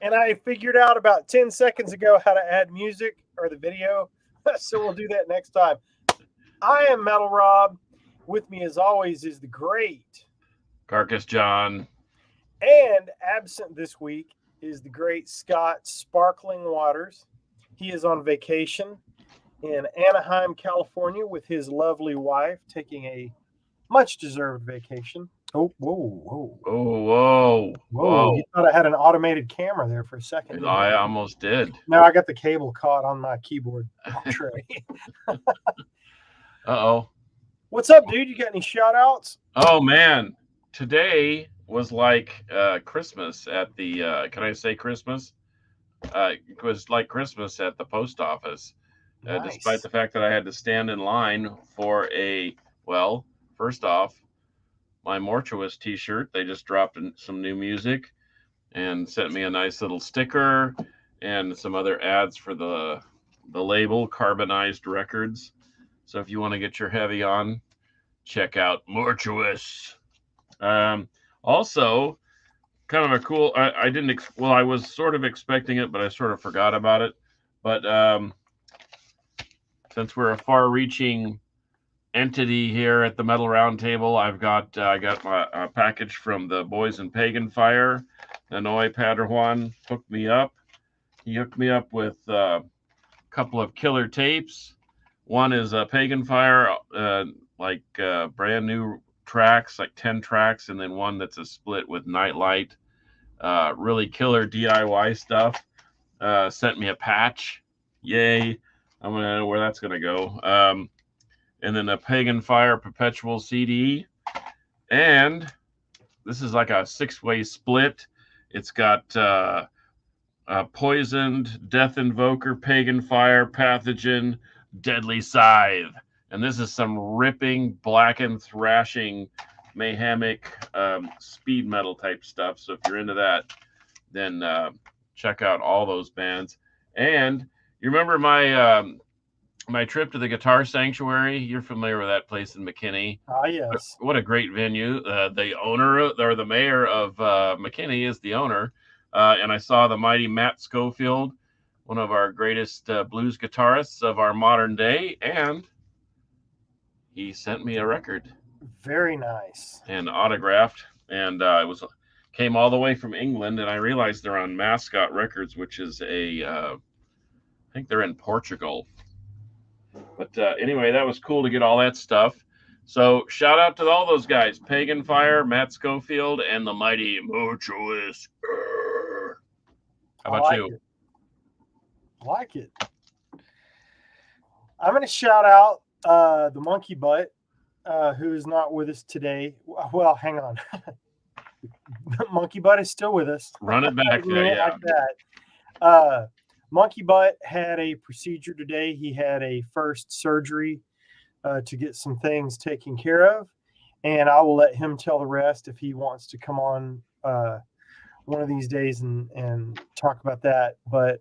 And I figured out about 10 seconds ago how to add music or the video. So we'll do that next time. I am Metal Rob. With me, as always, is the great Carcass John. and absent this week is the great Scott Sparkling Waters. He is on vacation in Anaheim, California with his lovely wife, taking a much deserved vacation. Oh, whoa, whoa. Oh, whoa. Whoa, you thought I had an automated camera there for a second. Didn't I you? almost did. No, I got the cable caught on my keyboard tray. Uh-oh. What's up, dude? You got any shout outs? Oh, man. Today was like Christmas at the, can I say Christmas? It was like Christmas at the post office, Nice. despite the fact that I had to stand in line for well, first off, my Mortuous t-shirt. They just dropped some new music and sent me a nice little sticker and some other ads for the label Carbonized Records. So if you want to get your heavy on, check out Mortuous. Also, kind of a cool. I didn't. Well, I was sort of expecting it, but I sort of forgot about it. But since we're a far-reaching entity here at the Metal Roundtable, I got my package from the boys in Pagan Fire. Hanoi Padawan hooked me up. He hooked me up with a couple of killer tapes. One is a Pagan Fire, brand new tracks, like 10 tracks, and then one that's a split with Nightlight. Really killer DIY stuff. Sent me a patch. Yay. I don't know where that's going to go. And then a Pagan Fire Perpetual CD. And this is like a 6-way split. It's got Poisoned, Death Invoker, Pagan Fire, Pathogen, Deadly Scythe. And this is some ripping, blackened, thrashing, mayhemic, speed metal type stuff. So if you're into that, then check out all those bands. And you remember my trip to the Guitar Sanctuary? You're familiar with that place in McKinney. Ah, yes. What a great venue. The owner, or the mayor of McKinney, is the owner. And I saw the mighty Matt Schofield, one of our greatest blues guitarists of our modern day. And he sent me a record. Very nice. And autographed. And it came all the way from England. And I realized they're on Mascot Records, which is I think they're in Portugal. But anyway, that was cool to get all that stuff. So shout out to all those guys: Pagan Fire, Matt Schofield, and the mighty Mortuous. How about you? I like it. I'm going to shout out the Monkey Butt, who is not with us today. Well, hang on. Monkey Butt is still with us. Run it back there, yeah. Like that. Monkey Butt had a procedure today. He had a first surgery to get some things taken care of. And I will let him tell the rest if he wants to come on one of these days and talk about that. But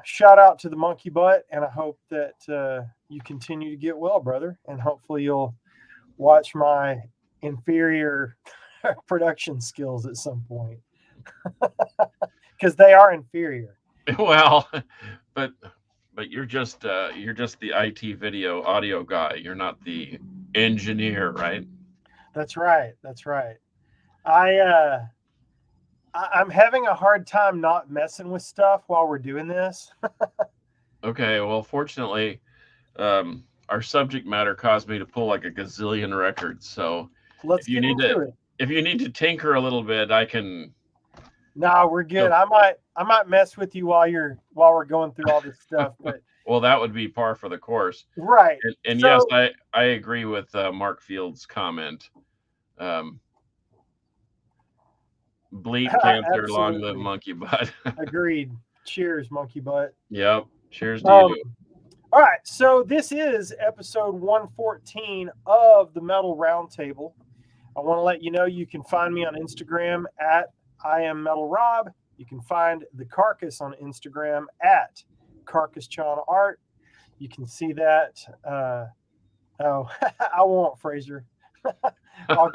shout out to the Monkey Butt. And I hope that you continue to get well, brother. And hopefully you'll watch my inferior production skills at some point. Because they are inferior. Well, but you're just the IT video audio guy. You're not the engineer, right? That's right. I'm having a hard time not messing with stuff while we're doing this. Okay, well, fortunately, our subject matter caused me to pull like a gazillion records. So if you need to tinker a little bit, I can. No, we're good. I might mess with you while we're going through all this stuff, but well, that would be par for the course, right? And so, yes, I agree with Mark Field's comment. Bleep cancer, long live Monkey Butt. Agreed. Cheers, Monkey Butt. Yep. Cheers to you. All right, so this is episode 114 of the Metal Roundtable. I want to let you know you can find me on Instagram at I am Metal Rob. You can find the Carcass on Instagram at Carcass Chana Art. You can see that. I won't, Fraser. I'll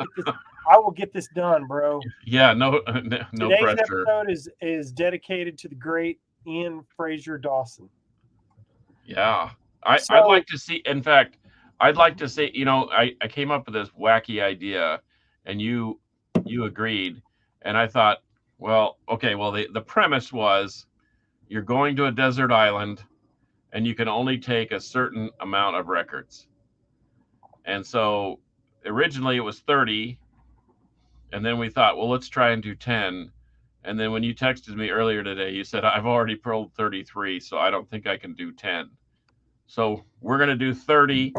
I will get this done, bro. Yeah, no Today's pressure. episode is dedicated to the great Ian Fraser Dawson. Yeah. I'd So like to see, in fact, I'd like to say, I came up with this wacky idea and you agreed. And I thought, well, okay, well, the premise was you're going to a desert island and you can only take a certain amount of records. And so originally it was 30. And then we thought, well, let's try and do 10. And then when you texted me earlier today, you said, I've already pulled 33, so I don't think I can do 10. So we're going to do 30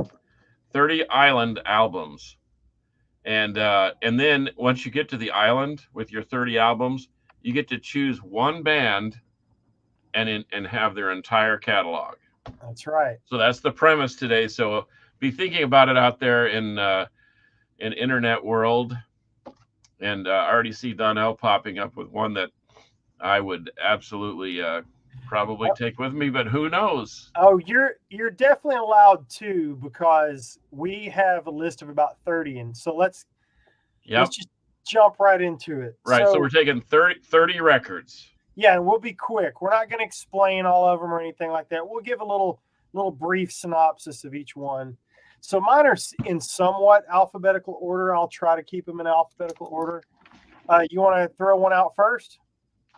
island albums. And then once you get to the island with your 30 albums, you get to choose one band and have their entire catalog. that's right. So that's the premise today. So be thinking about it out there in internet world. And I already see Donnell popping up with one that I would absolutely probably take with me, but who knows? Oh, you're definitely allowed to, because we have a list of about 30, and so let's just jump right into it. Right, so we're taking 30 records. Yeah, and we'll be quick. We're not going to explain all of them or anything like that. We'll give a little brief synopsis of each one. So mine are in somewhat alphabetical order. I'll try to keep them in alphabetical order. You want to throw one out first?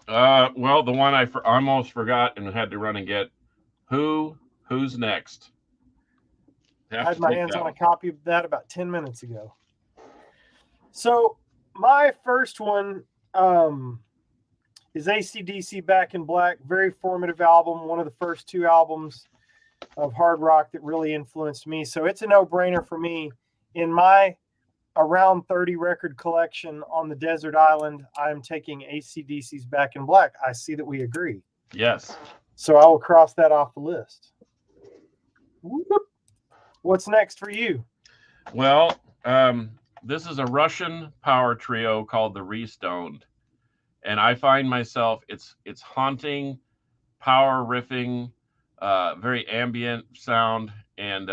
Well, the one I almost forgot and had to run and get. Who's next? I had my hands on a copy of that about 10 minutes ago. So my first one is AC/DC Back in Black. Very formative album. One of the first two albums of hard rock that really influenced me. So it's a no-brainer for me. In my around 30 record collection on the desert island, I'm taking AC/DC's Back in Black. I see that we agree. Yes. So I will cross that off the list. What's next for you? Well, this is a Russian power trio called the Restoned. And I find myself, it's haunting, power riffing, very ambient sound. And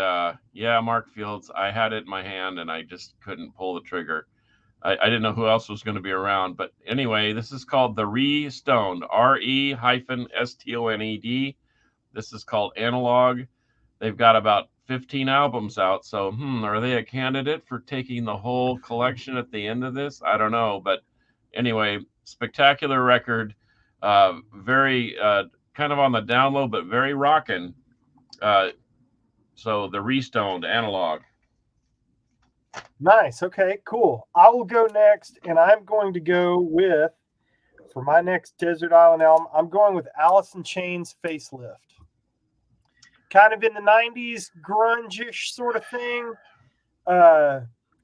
Mark Fields, I had it in my hand and I just couldn't pull the trigger. I didn't know who else was going to be around. But anyway, this is called the Restoned, RE-STONED. This is called Analog. They've got about 15 albums out. So, are they a candidate for taking the whole collection at the end of this? I don't know. But anyway, spectacular record. Very kind of on the down low, but very rocking. So the Restoned, Analog. Nice. Okay, cool. I will go next, and I'm going to go with, for my next Desert Island album, I'm going with Allison Chain's Facelift. Kind of in the 90s, grunge-ish sort of thing.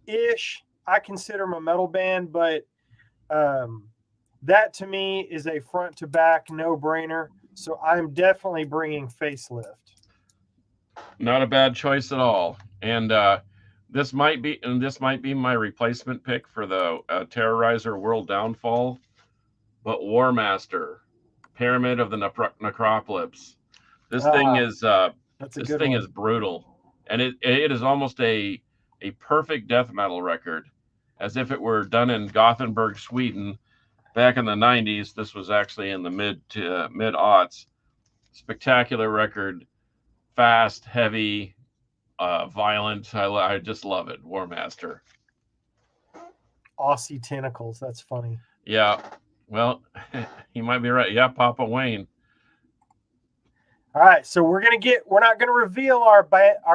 Ish. I consider them a metal band, but that to me is a front-to-back no-brainer. So I'm definitely bringing Facelift. Not a bad choice at all. And this might be my replacement pick for the Terrorizer World Downfall, but War Master, Pyramid of the Necropolis. This thing is is brutal, and it is almost a perfect death metal record, as if it were done in Gothenburg, Sweden, back in the 90s. This was actually in the mid-aughts. Spectacular record, fast, heavy, violent. I just love it. War Master. Aussie Tentacles. That's funny. Yeah. Well, he might be right. Yeah, Papa Wayne. All right, so we're not gonna reveal our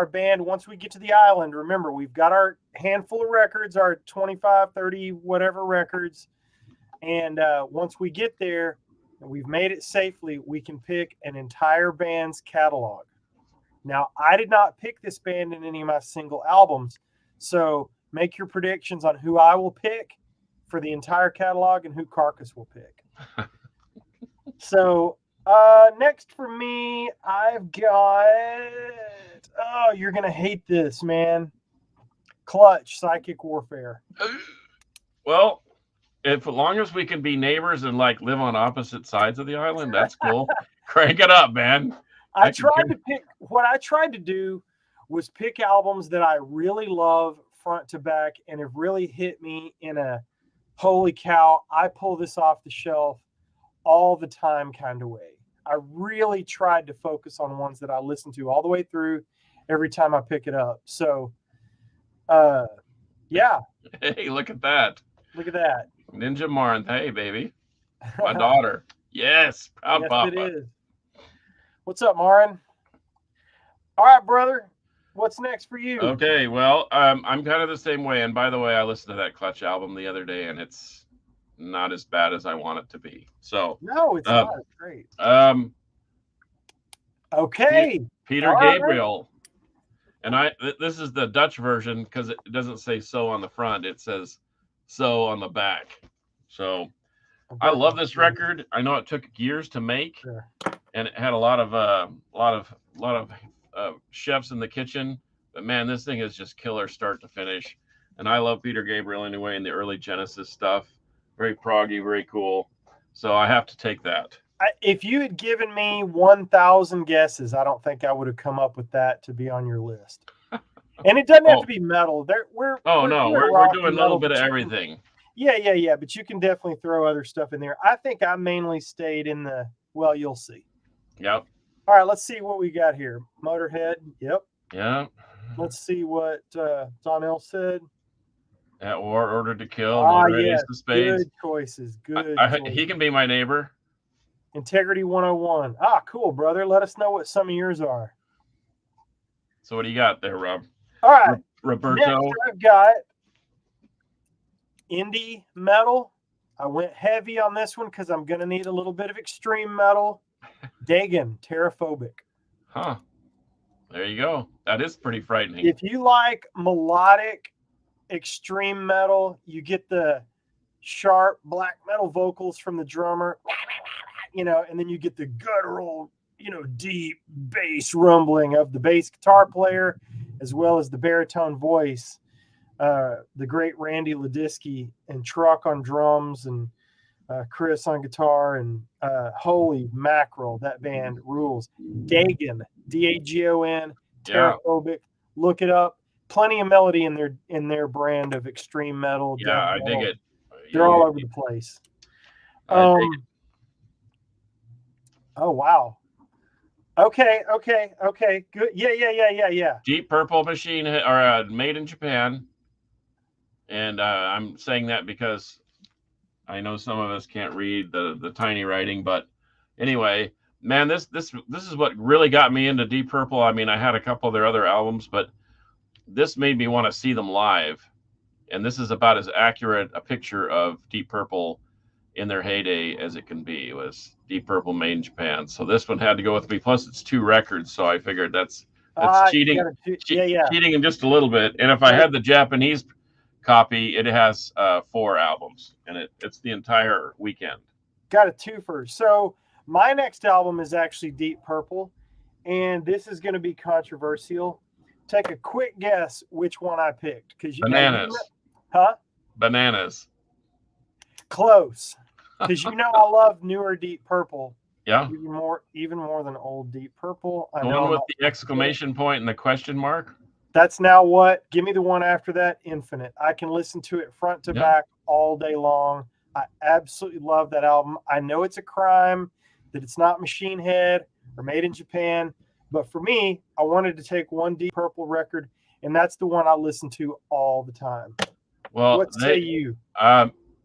band once we get to the island. Remember, we've got our handful of records, our 25, 30, whatever records, and once we get there, and we've made it safely, we can pick an entire band's catalog. Now, I did not pick this band in any of my single albums, so make your predictions on who I will pick for the entire catalog and who Carcass will pick. So. Next for me, I've got, you're going to hate this, man. Clutch, Psychic Warfare. Well, as long as we can be neighbors and live on opposite sides of the island, that's cool. Crank it up, man. What I tried to do was pick albums that I really love front to back and have really hit me in a holy cow, I pull this off the shelf all the time kind of way. I really tried to focus on ones that I listen to all the way through every time I pick it up. So, yeah. Hey, look at that. Look at that. Ninja Marth. Hey, baby. My daughter. Yes. Proud yes, papa. it is. What's up, Marin? All right, brother. What's next for you? Okay, well, I'm kind of the same way. And by the way, I listened to that Clutch album the other day, and it's not as bad as I want it to be. So no, it's not. It's great. Okay. Peter All Gabriel. Right. And this is the Dutch version because it doesn't say so on the front. It says so on the back. So I love this record. I know it took years to make, and it had a lot of chefs in the kitchen. But man, this thing is just killer start to finish. And I love Peter Gabriel anyway, in the early Genesis stuff. Very proggy, very cool. So I have to take that. If you had given me 1,000 guesses, I don't think I would have come up with that to be on your list. And it doesn't have to be metal. We're doing a little bit of everything. Yeah. But you can definitely throw other stuff in there. I think I mainly stayed in the, well, you'll see. Yep. All right, let's see what we got here. Motorhead. Yep. Yeah. Let's see what Donnell said. At War, Order to Kill. Yes. The Spades. Good choices. Good choices. He can be my neighbor. Integrity 101. Cool, brother. Let us know what some of yours are. So what do you got there, Rob? All right. Roberto. Next, I've got indie metal. I went heavy on this one because I'm going to need a little bit of extreme metal. Dagon, Terraphobic. Huh. There you go. That is pretty frightening. If you like melodic extreme metal, you get the sharp black metal vocals from the drummer, and then you get the guttural, deep bass rumbling of the bass guitar player, as well as the baritone voice, the great Randy Ledisky, and Truck on drums, and Chris on guitar, and holy mackerel, that band rules. Dagon, Dagon, Terraphobic. Look it up. Plenty of melody in their brand of extreme metal. Yeah, I dig it. They're all over the place. Oh wow. Okay. Good. Yeah. Deep Purple Machine, or made in Japan, and I'm saying that because I know some of us can't read the tiny writing, but anyway, man, this is what really got me into Deep Purple. I mean, I had a couple of their other albums, but this made me want to see them live, and this is about as accurate a picture of Deep Purple in their heyday as it can be. It was Deep Purple made in Japan, so this one had to go with me. Plus, it's 2 records, so I figured that's cheating. Cheating in just a little bit. And if I had the Japanese copy, it has 4 albums, and it's the entire weekend. Got a twofer. So my next album is actually Deep Purple, and this is going to be controversial. Take a quick guess which one I picked. Bananas. Huh? Bananas. Close. Because I love newer Deep Purple. Yeah. Even more than old Deep Purple. The one with the exclamation point and the question mark? That's now what? Give me the one after that, Infinite. I can listen to it front to back all day long. I absolutely love that album. I know it's a crime that it's not Machine Head or Made in Japan, but for me, I wanted to take one Deep Purple record, and that's the one I listen to all the time. Well, what say you?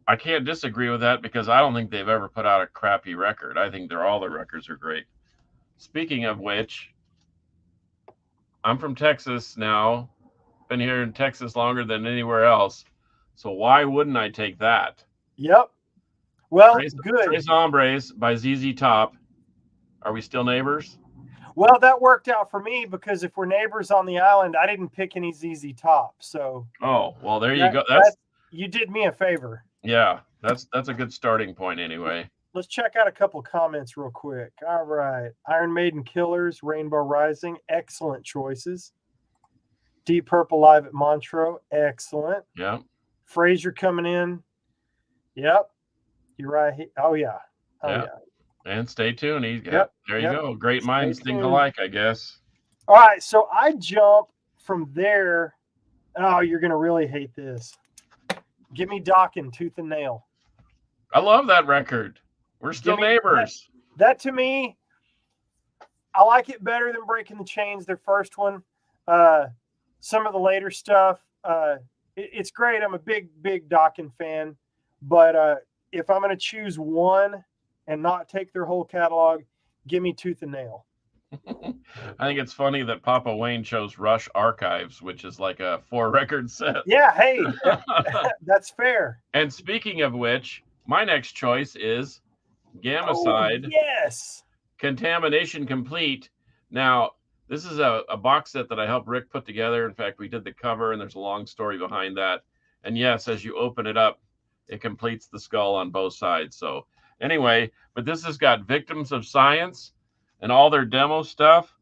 I can't disagree with that because I don't think they've ever put out a crappy record. I think all their records are great. Speaking of which, I'm from Texas now. Been here in Texas longer than anywhere else. So why wouldn't I take that? Yep. Well, good. Tres Hombres by ZZ Top. Are we still neighbors? Well, that worked out for me because if we're neighbors on the island, I didn't pick any ZZ Top. So. Oh, well, there you go. You did me a favor. Yeah, that's a good starting point anyway. Let's check out a couple comments real quick. All right. Iron Maiden Killers, Rainbow Rising, excellent choices. Deep Purple Live at Montreux, excellent. Yeah. Fraser coming in. Yep. You're right. Oh, yeah. And stay tuned. There you go. Great minds think alike, I guess. All right. So I jump from there Oh, you're going to really hate this. Give me Dokken, Tooth and Nail. I love that record. We're still neighbors. That to me, I like it better than Breaking the Chains, their first one. Some of the later stuff, it's great. I'm a big Dokken fan. But if I'm going to choose one and not take their whole catalog, give me Tooth and Nail. I think it's funny that Papa Wayne chose Rush Archives, which is like a 4-record set. Yeah, hey, that's fair. And speaking of which, my next choice is Gamicide. Oh, yes. Contamination Complete. Now, this is a box set that I helped Rick put together. In fact, we did the cover, and there's a long story behind that. And yes, as you open it up, it completes the skull on both sides. So anyway, but this has got Victims of Science and all their demo stuff.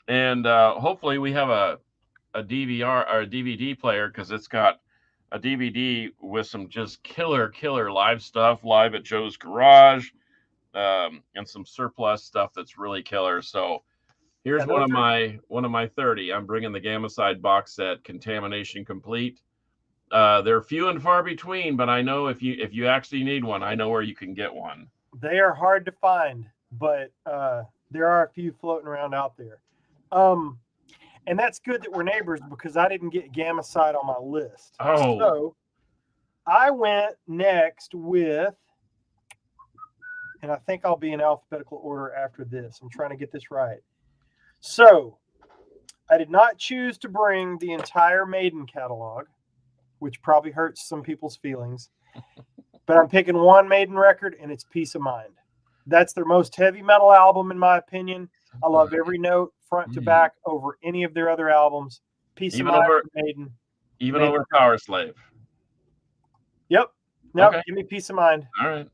And hopefully we have a DVR or a DVD player, because it's got a DVD with some just killer live stuff, live at Joe's Garage, and some surplus stuff that's really killer. So here's one of my 30. I'm bringing the Gamicide box set, Contamination Complete. They're few and far between, but I know if you actually need one, I know where you can get one. They are hard to find, but there are a few floating around out there. And that's good that we're neighbors, because I didn't get Gamicide on my list. Oh. So I went next with, and I think I'll be in alphabetical order after this. I'm trying to get this right. So I did not choose to bring the entire Maiden catalog, which probably hurts some people's feelings. But I'm picking one Maiden record, and it's Peace of Mind. That's their most heavy metal album, in my opinion. I love every note, front to back, over any of their other albums. Peace of Mind, Maiden. Even over Power Slave. Yep. Nope. Okay. Give me Peace of Mind. All right.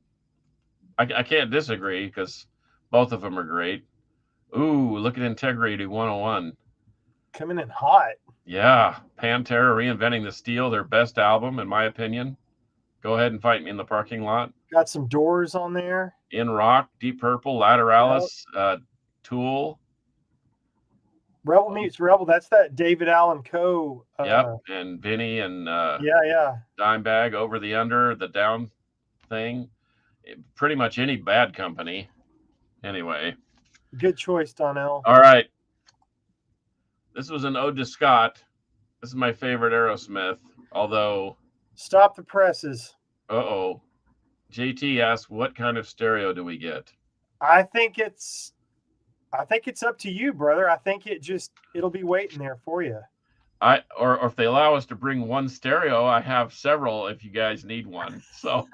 I can't disagree, because both of them are great. Ooh, look at Integrity 101. Coming in hot. Yeah. Pantera, Reinventing the Steel, their best album, in my opinion. Go ahead and fight me in the parking lot. Got some Doors on there. In Rock, Deep Purple, Lateralis, Tool. Rebel Meets Rebel. That's that David Allan Coe. Yep, and Vinny and yeah. Dimebag, Over the Under, the Down thing. Pretty much any Bad Company. Anyway. Good choice, Donnell. All right. This was an ode to Scott. This is my favorite Aerosmith, although... Stop the presses. Uh-oh. JT asks, what kind of stereo do we get? I think it's up to you, brother. I think it'll be waiting there for you. Or if they allow us to bring one stereo, I have several if you guys need one. So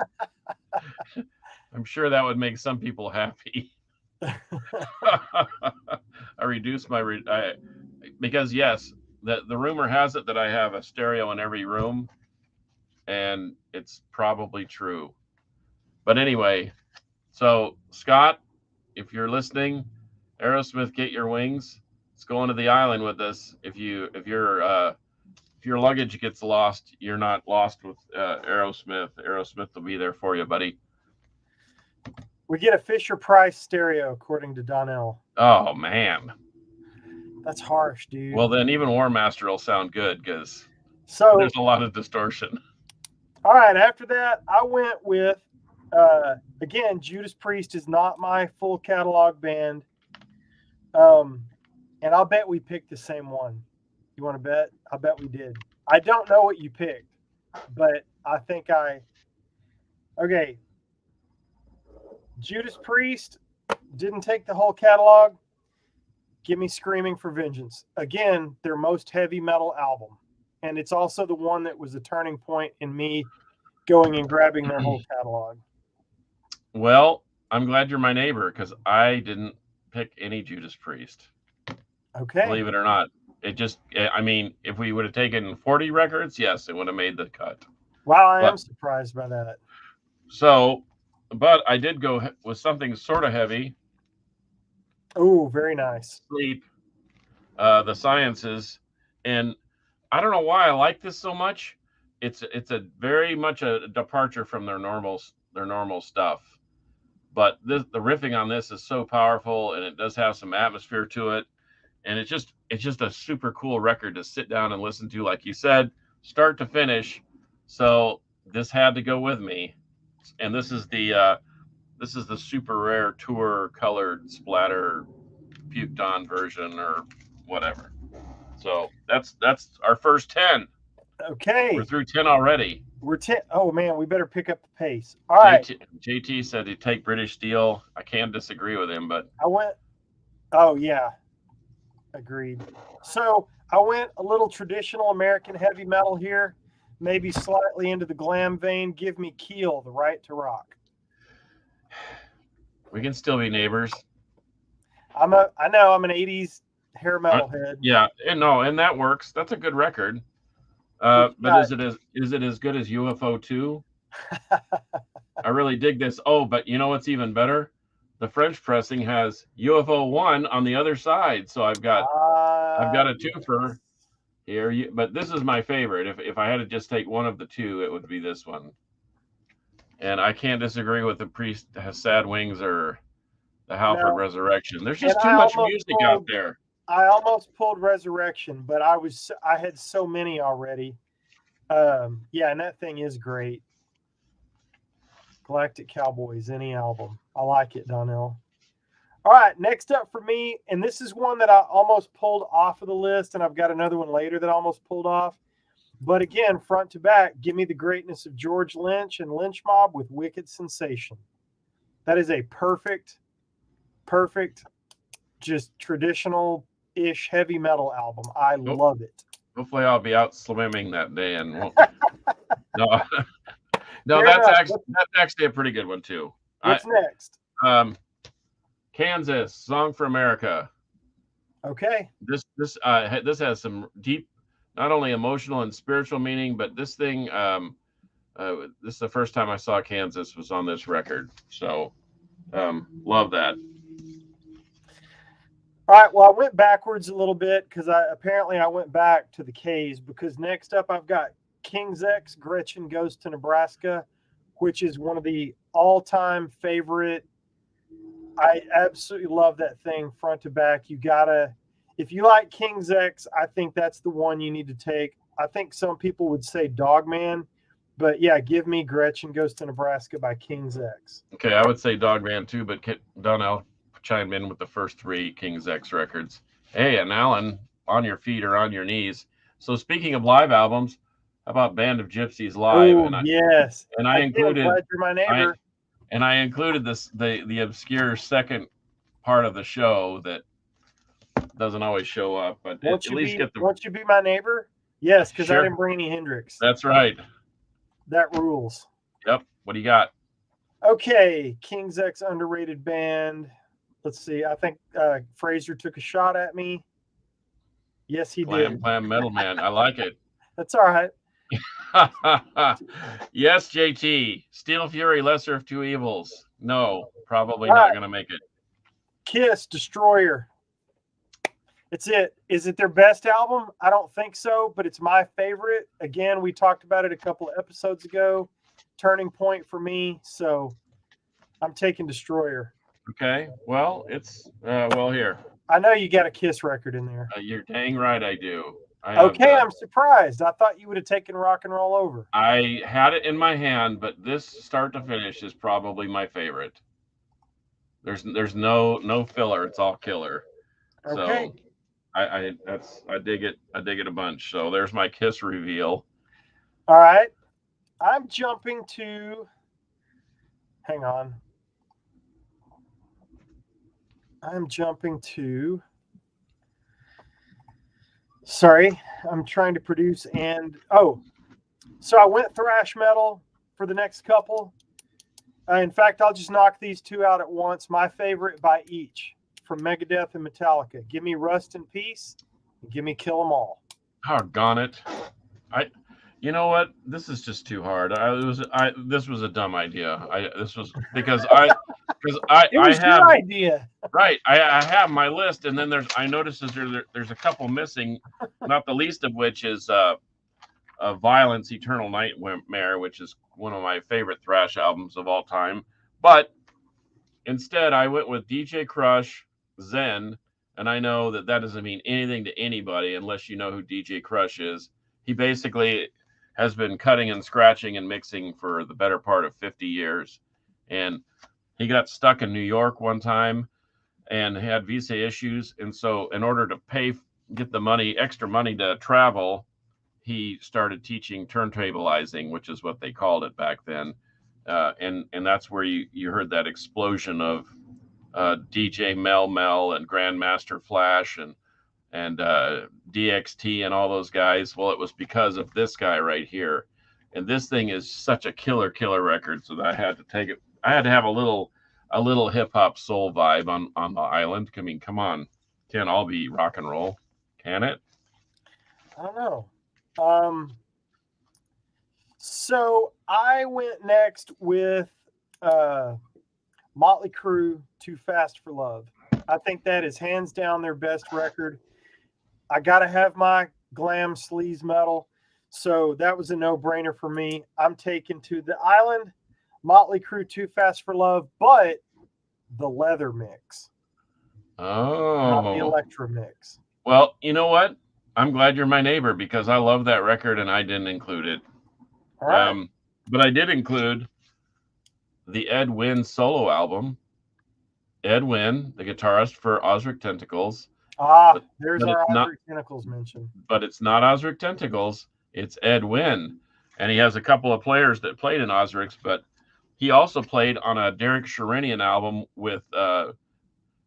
I'm sure that would make some people happy. I reduced because yes, the rumor has it that I have a stereo in every room, and it's probably true. But anyway, so Scott, if you're listening, Aerosmith, get your wings. Let's go onto the island with us. If your luggage gets lost, you're not lost with Aerosmith. Aerosmith will be there for you, buddy. We get a Fisher-Price stereo, according to Donnell. Oh, man. That's harsh, dude. Well, then even War Master will sound good, because there's a lot of distortion. All right, after that, I went with, again, Judas Priest is not my full catalog band. And I'll bet we picked the same one. You want to bet? I bet we did. I don't know what you picked, but I think okay. Judas Priest didn't take the whole catalog. Give me Screaming for Vengeance. Again, their most heavy metal album. And it's also the one that was a turning point in me going and grabbing their whole catalog. Well, I'm glad you're my neighbor, because I didn't pick any Judas Priest. Okay. Believe it or not. If we would have taken 40 records, yes, it would have made the cut. Wow, I am surprised by that. So, but I did go with something sort of heavy. Oh, very nice. Sleep, the Sciences, and I don't know why I like this so much. It's a very much a departure from their normal stuff. But the riffing on this is so powerful, and it does have some atmosphere to it. and it's just a super cool record to sit down and listen to, like you said, start to finish. So this had to go with me, and this is the super rare tour colored splatter puked on version or whatever. So that's our first 10. Okay. We're through 10 already. We're 10. Oh, man, we better pick up the pace. All right. JT said he'd take British Steel. I can't disagree with him, but I went, oh, yeah. Agreed. So I went a little traditional American heavy metal here, maybe slightly into the glam vein. Give me Keel, The Right to Rock. we can still be neighbors. I know I'm an 80s hair metal head. Yeah, and that works. That's a good record. But is it as good as UFO 2? I really dig this. Oh, but you know what's even better? The French pressing has UFO 1 on the other side, so I've got a twofer here. But this is my favorite. If I had to just take one of the two, it would be this one. And I can't disagree with the Priest Has Sad Wings or the Halford Resurrection. There's just too much music out there. I almost pulled Resurrection, but I had so many already. Yeah, and that thing is great. Galactic Cowboys, any album. I like it, Donnell. All right, next up for me, and this is one that I almost pulled off of the list, and I've got another one later that I almost pulled off. But again, front to back, give me the greatness of George Lynch and Lynch Mob with Wicked Sensation. That is a perfect, just traditional-ish heavy metal album. I love it. Hopefully I'll be out swimming that day and won't. No, that's actually a pretty good one too. What's next? Kansas, Song for America. Okay. This has some deep, not only emotional and spiritual meaning, but this thing, this is the first time I saw Kansas was on this record. So, love that. All right. Well, I went backwards a little bit because I went back to the K's, because next up I've got King's X, Gretchen Goes to Nebraska, which is one of the all-time favorite. I absolutely love that thing front to back. If you like King's X, I think that's the one you need to take. I think some people would say Dogman, but yeah, give me Gretchen Goes to Nebraska by King's X. Okay, I would say Dogman too, but Donnell chime in with the first 3 King's X records. Hey, and Alan, On Your Feet or On Your Knees. So speaking of live albums, how about Band of Gypsies Live? Oh, yes. And I included Glad You're My Neighbor. I included the obscure second part of the show that doesn't always show up, but Won't You Be My Neighbor? Yes, because I didn't bring any Hendrix. That's right. That rules. Yep. What do you got? Okay, King's X underrated band. Let's see. I think Fraser took a shot at me. Yes, he did. Glam Metal Man. I like it. That's all right. Yes, JT. Steel Fury, Lesser of Two Evils. No, probably not going to make it. Kiss, Destroyer. It's it. Is it their best album? I don't think so, but it's my favorite. Again, we talked about it a couple of episodes ago. Turning point for me, so I'm taking Destroyer. Okay. Well, it's here. I know you got a Kiss record in there. You're dang right I do. I'm surprised. I thought you would have taken Rock and Roll Over. I had it in my hand, but this start to finish is probably my favorite. There's no filler. It's all killer. Okay. So I dig it. I dig it a bunch. So there's my Kiss reveal. All right. I'm jumping to. Hang on. I'm jumping to. Sorry, I'm trying to produce so I went thrash metal for the next couple. In fact, I'll just knock these two out at once. My favorite by each from Megadeth and Metallica. Give me Rust in Peace and give me Kill 'Em All. Doggone it. You know what? This is just too hard. This was a dumb idea. It was your idea. Right. I have my list, and then I noticed there's a couple missing, not the least of which is Violence, Eternal Nightmare, which is one of my favorite thrash albums of all time. But instead, I went with DJ Crush, Zen, and I know that doesn't mean anything to anybody unless you know who DJ Crush is. He basically has been cutting and scratching and mixing for the better part of 50 years. And he got stuck in New York one time and had visa issues. And so in order to get the extra money to travel, he started teaching turntableizing, which is what they called it back then. And that's where you heard that explosion of DJ Mel and Grandmaster Flash and DXT and all those guys. Well, it was because of this guy right here. And this thing is such a killer record, so that I had to take it. I had to have a little hip hop soul vibe on the island. I mean, come on, can't all be rock and roll, can it? I don't know. So I went next with Motley Crue, Too Fast for Love. I think that is hands down their best record. I got to have my glam sleaze metal. So that was a no-brainer for me. I'm taking to the island, Motley Crue, Too Fast for Love, but the leather mix. Not the electro mix. Well, you know what? I'm glad you're my neighbor because I love that record and I didn't include it. All right. But I did include the Ed Wynn solo album. Ed Wynn, the guitarist for Osric Tentacles. There's our Osric Tentacles mention. But it's not Osric Tentacles. It's Ed Wynn. And he has a couple of players that played in Osric's, but he also played on a Derek Sherinian album with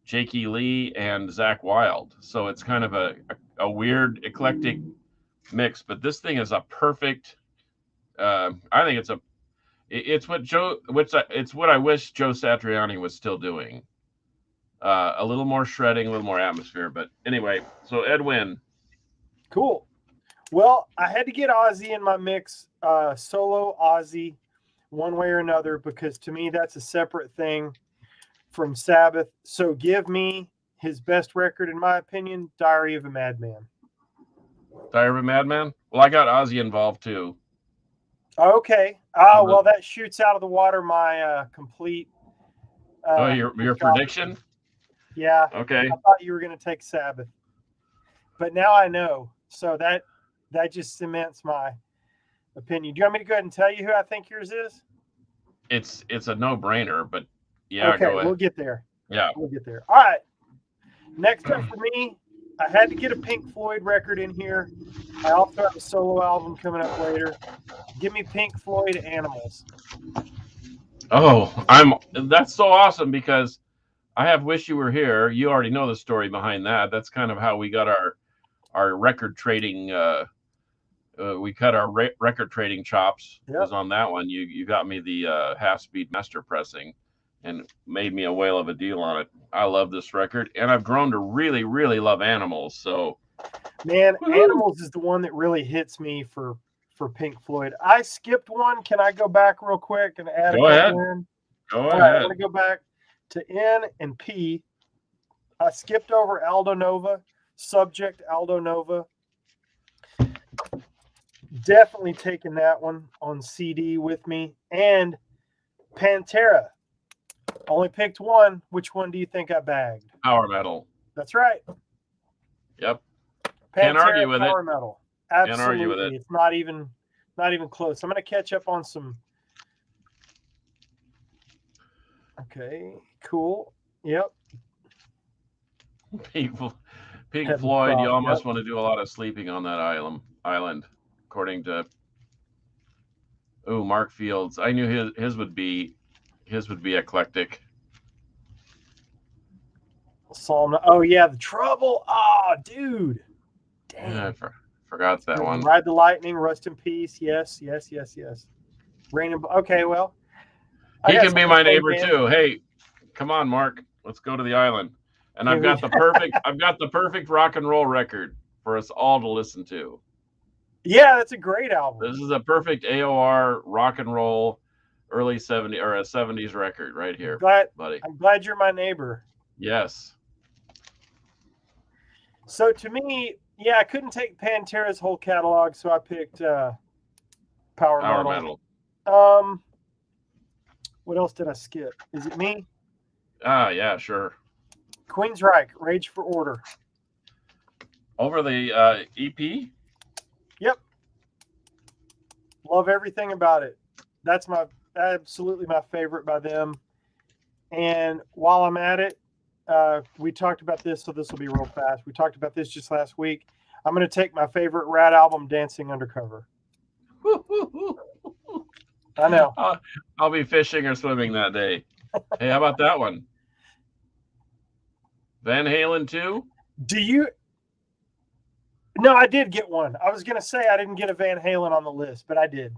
Jakey Lee and Zach Wilde. So it's kind of a weird, eclectic mix. But this thing is a perfect. I think it's what I wish Joe Satriani was still doing. A little more shredding, a little more atmosphere. But anyway, so Ed Wynn. Cool. Well, I had to get Ozzy in my mix, solo Ozzy, one way or another, because to me that's a separate thing from Sabbath. So give me his best record, in my opinion, Diary of a Madman. Diary of a Madman? Well, I got Ozzy involved too. Okay. Oh, well, that shoots out of the water my complete. Your prediction? Yeah. Okay. I thought you were going to take Sabbath, but now I know. So that just cements my opinion. Do you want me to go ahead and tell you who I think yours is? It's a no-brainer, but yeah, okay, go ahead. We'll get there. Yeah. We'll get there. All right. Next up for me, I had to get a Pink Floyd record in here. I also have a solo album coming up later. Give me Pink Floyd Animals. Oh, that's so awesome because I have Wish You Were Here. You already know the story behind that. That's kind of how we got our record trading. We cut our record trading chops. Yep. Was on that one. You got me the half-speed master pressing and made me a whale of a deal on it. I love this record, and I've grown to really, really love Animals. So, man, Animals is the one that really hits me for Pink Floyd. I skipped one. Can I go back real quick and add go a ahead. in? Go ahead. I want to go back to N and P. I skipped over Aldo Nova. Subject Aldo Nova. Definitely taking that one on CD with me. And Pantera. Only picked one. Which one do you think I bagged? Power Metal. That's right. Yep. Pantera, can't argue with Power it. Metal. Absolutely. Can't argue with it. It's not even close. I'm going to catch up on some. Okay, cool. Yep. Pink Floyd, you almost want to do a lot of sleeping on that island, according to Mark Fields. I knew his would be eclectic. Psalm. Oh yeah, The Trouble. Oh, dude. Damn. Yeah, I forgot that one. Ride the Lightning, Rust in Peace. Yes. Okay, well. He can be my neighbor too. Hey, come on, Mark. Let's go to the island. And I've got the perfect rock and roll record for us all to listen to. Yeah, that's a great album. This is a perfect AOR rock and roll early 70s or a 70s record right here, buddy. I'm glad you're my neighbor. Yes. So to me, yeah, I couldn't take Pantera's whole catalog, so I picked Power Metal. What else did I skip? Is it me? Yeah, sure. 'Cause I got Pantera. What else did I skip? Power Metal. What else did I skip? Is it me? Power Metal. What else did I skip? Is it me? Power Metal. What else did I skip? Is it me? Power Metal. What else did I skip? Is it me? Queensryche, Rage for Order. Over the EP? Yep. Love everything about it. That's absolutely my favorite by them. And while I'm at it, we talked about this, so this will be real fast. We talked about this just last week. I'm going to take my favorite Rat album, Dancing Undercover. I know. I'll be fishing or swimming that day. Hey, how about that one? Van Halen 2? Do you? No, I did get one. I was going to say I didn't get a Van Halen on the list, but I did.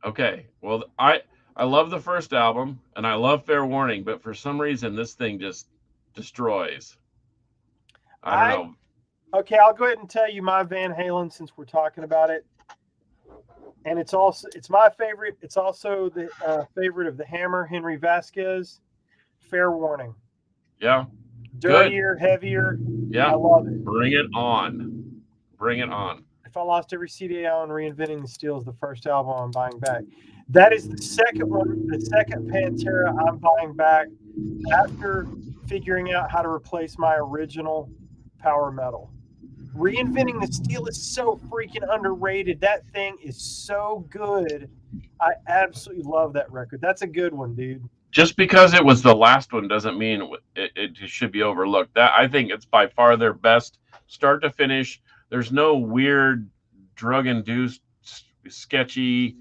Okay. Well, I love the first album, and I love Fair Warning, but for some reason, this thing just destroys. I don't know. Okay, I'll go ahead and tell you my Van Halen since we're talking about it. And it's my favorite. It's also the favorite of the Hammer, Henry Vasquez. Fair Warning. Yeah. Dirtier, heavier. Yeah. I love it. Bring it on. Bring it on. If I lost every CD I own, Reinventing the Steel is the first album I'm buying back. That is the second one, the second Pantera I'm buying back after figuring out how to replace my original power metal. Reinventing the Steel is so freaking underrated. That thing is so good. I absolutely love that record. That's a good one, dude. Just because it was the last one doesn't mean it should be overlooked. That I think it's by far their best, start to finish. There's no weird, drug-induced, sketchy,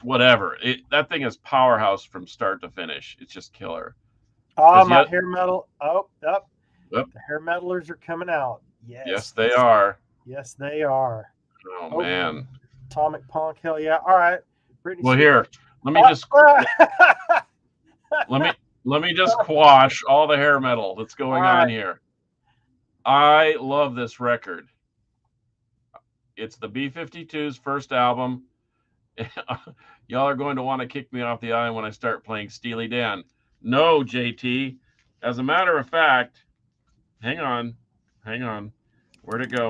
whatever. That thing is powerhouse from start to finish. It's just killer. My hair metal. Yep. The hair metalers are coming out. Yes, they are. Yes, they are. Oh man. Atomic Punk, hell yeah. All right. Britney well, here, let me just let me just quash all the hair metal that's going on here. I love this record. It's the B-52's first album. Y'all are going to want to kick me off the island when I start playing Steely Dan. No, JT. As a matter of fact, hang on. Where'd it go?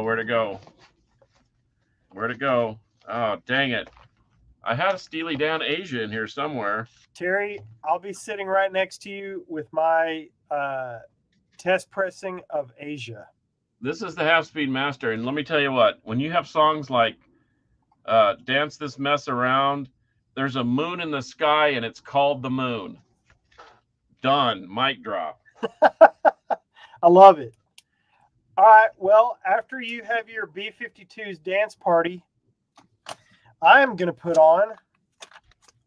Oh, dang it. I had a Steely Dan Asia in here somewhere. Terry, I'll be sitting right next to you with my test pressing of Asia. This is the half-speed master, and let me tell you what, when you have songs like Dance This Mess Around, there's a moon in the sky, and it's called The Moon. Done. Mic drop. I love it. All right, well, after you have your B-52's dance party, I am going to put on,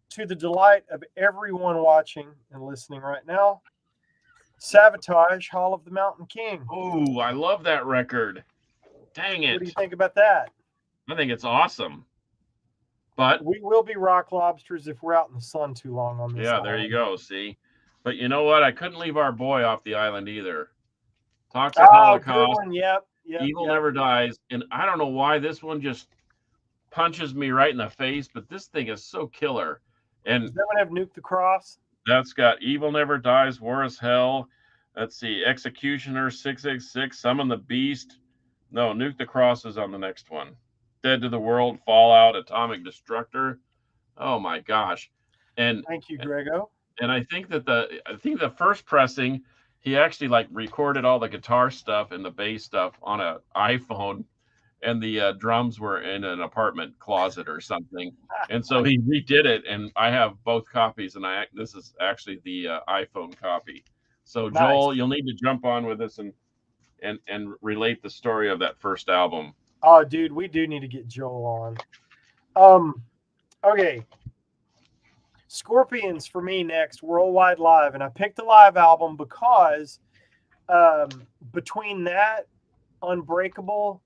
to the delight of everyone watching and listening right now, Sabotage, Hall of the Mountain King. Oh, I love that record. Dang it. What do you think about that? I think it's awesome. But we will be rock lobsters if we're out in the sun too long on this. Yeah, there you go. See? But you know what? I couldn't leave our boy off the island either. Toxic Holocaust. Yep. Evil Never Dies. And I don't know why this one just punches me right in the face, but this thing is so killer. And does that one have Nuke the Cross? That's got Evil Never Dies, War is Hell. Let's see, Executioner, 666, Summon the Beast. No, Nuke the Cross is on the next one. Dead to the World, Fallout, Atomic Destructor. Oh my gosh! And thank you, Grego. And I think the first pressing, he actually like recorded all the guitar stuff and the bass stuff on an iPhone, and the drums were in an apartment closet or something. And so he redid it, and I have both copies, and this is actually the iPhone copy. So nice. Joel, you'll need to jump on with us and relate the story of that first album. Oh, dude, we do need to get Joel on. Okay. Scorpions for me next, Worldwide Live. And I picked the live album because between that, Unbreakable,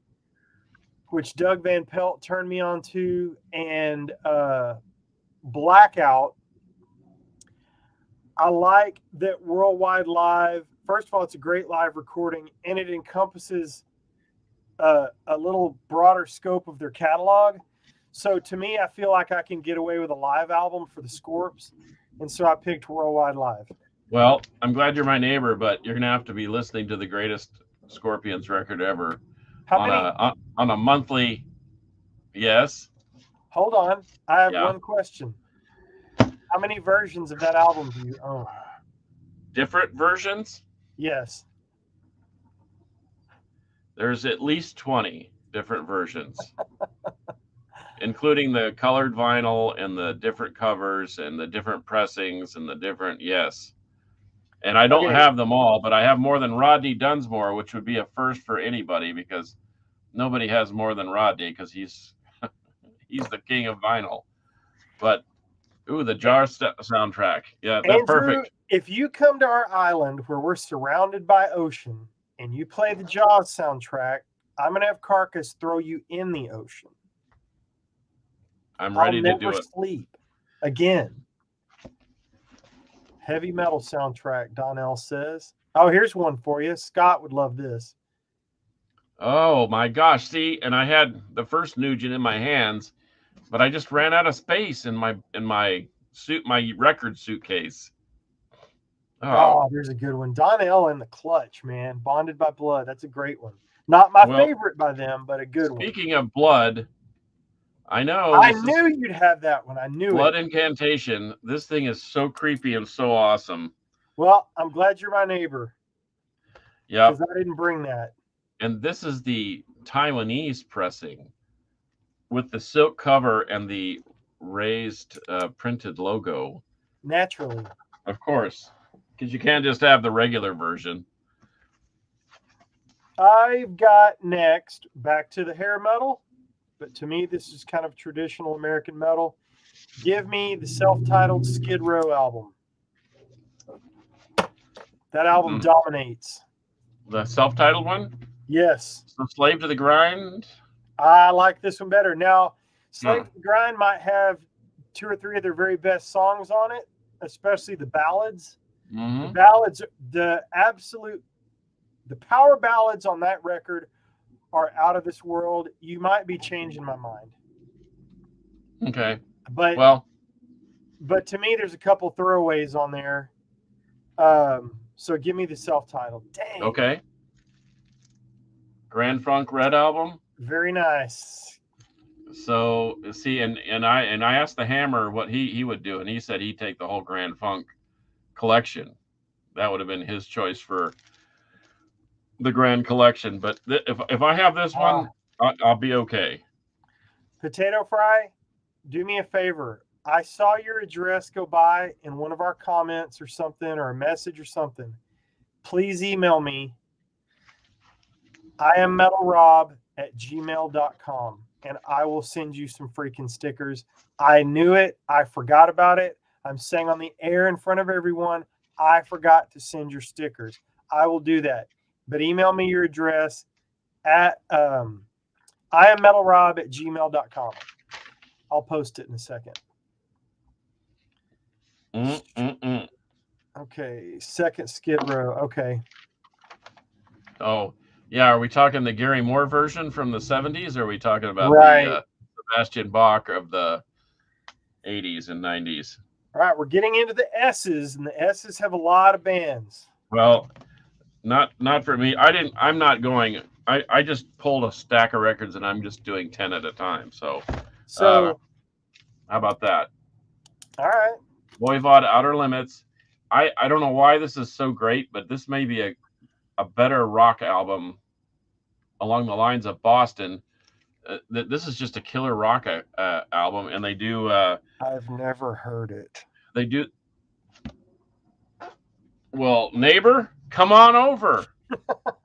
which Doug Van Pelt turned me on to, and Blackout, I like that Worldwide Live. First of all, it's a great live recording, and it encompasses a little broader scope of their catalog. So to me, I feel like I can get away with a live album for the Scorps, and so I picked Worldwide Live. Well, I'm glad you're my neighbor, but you're going to have to be listening to the greatest Scorpions record ever. On a monthly. Yes. Hold on. I have one question. How many versions of that album do you own? Different versions? Yes. There's at least 20 different versions, including the colored vinyl and the different covers and the different pressings and the different, yes. And I don't Okay, have them all, but I have more than Rodney Dunsmore, which would be a first for anybody because nobody has more than Rodney because he's the king of vinyl. But ooh, the Jar soundtrack, yeah, that's Andrew, perfect. if you come to our island where we're surrounded by ocean and you play the Jaws soundtrack, I'm gonna have Carcass throw you in the ocean. I'm I'll ready to never do it. sleep again. Heavy metal soundtrack, Donnell says. Oh, here's one for you. Scott would love this. Oh my gosh! See, and I had the first Nugent in my hands, but I just ran out of space in my record suitcase. Oh Oh, there's a good one. Donnell and the Clutch, man. Bonded by Blood. That's a great one. Not my well, favorite by them, but a good one. speaking of blood, I know I this is knew you'd have that one. I knew Blood it. Incantation. This thing is so creepy and so awesome. Well, I'm glad you're my neighbor Yep. because I didn't bring that. And this is the Taiwanese pressing with the silk cover and the raised printed logo. Naturally. Of course, because you can't just have the regular version. I've got next back to the hair metal, but to me, this is kind of traditional American metal. Give me the self-titled Skid Row album. That album dominates. The self-titled one? Yes. So Slave to the Grind? I like this one better. Now, Slave Huh. to the Grind might have 2 or 3 of their very best songs on it, especially the ballads. Mm-hmm. The ballads, the power ballads on that record are out of this world. You might be changing my mind. Okay. But Well, to me, there's a couple throwaways on there. So give me the self-titled. Dang. okay. Grand Funk Red album. Very nice. So see, and I asked the Hammer what he would do, and he said he'd take the whole Grand Funk collection. That would have been his choice for the Grand Collection. But if I have this one, I'll be okay. Potato Fry, do me a favor. I saw your address go by in one of our comments or something, or a message or something. Please email me. IamMetalRob@gmail.com, and I will send you some freaking stickers. I knew it. I forgot about it. I'm saying on the air in front of everyone, I forgot to send your stickers. I will do that. But email me your address at IamMetalRob@gmail.com. I'll post it in a second. Okay, second Skid Row. Okay. Oh, yeah. Are we talking the Gary Moore version from the 70s, or are we talking about Right. the Sebastian Bach of the 80s and 90s? All right, we're getting into the S's, and the S's have a lot of bands. Well, not for me. I'm not going. I just pulled a stack of records and I'm just doing 10 at a time. So how about that? All right. Voivod Outer Limits. I don't know why this is so great, but this may be a better rock album along the lines of Boston. This is just a killer rock album, and they do. I've never heard it. They do. Well, neighbor, come on over.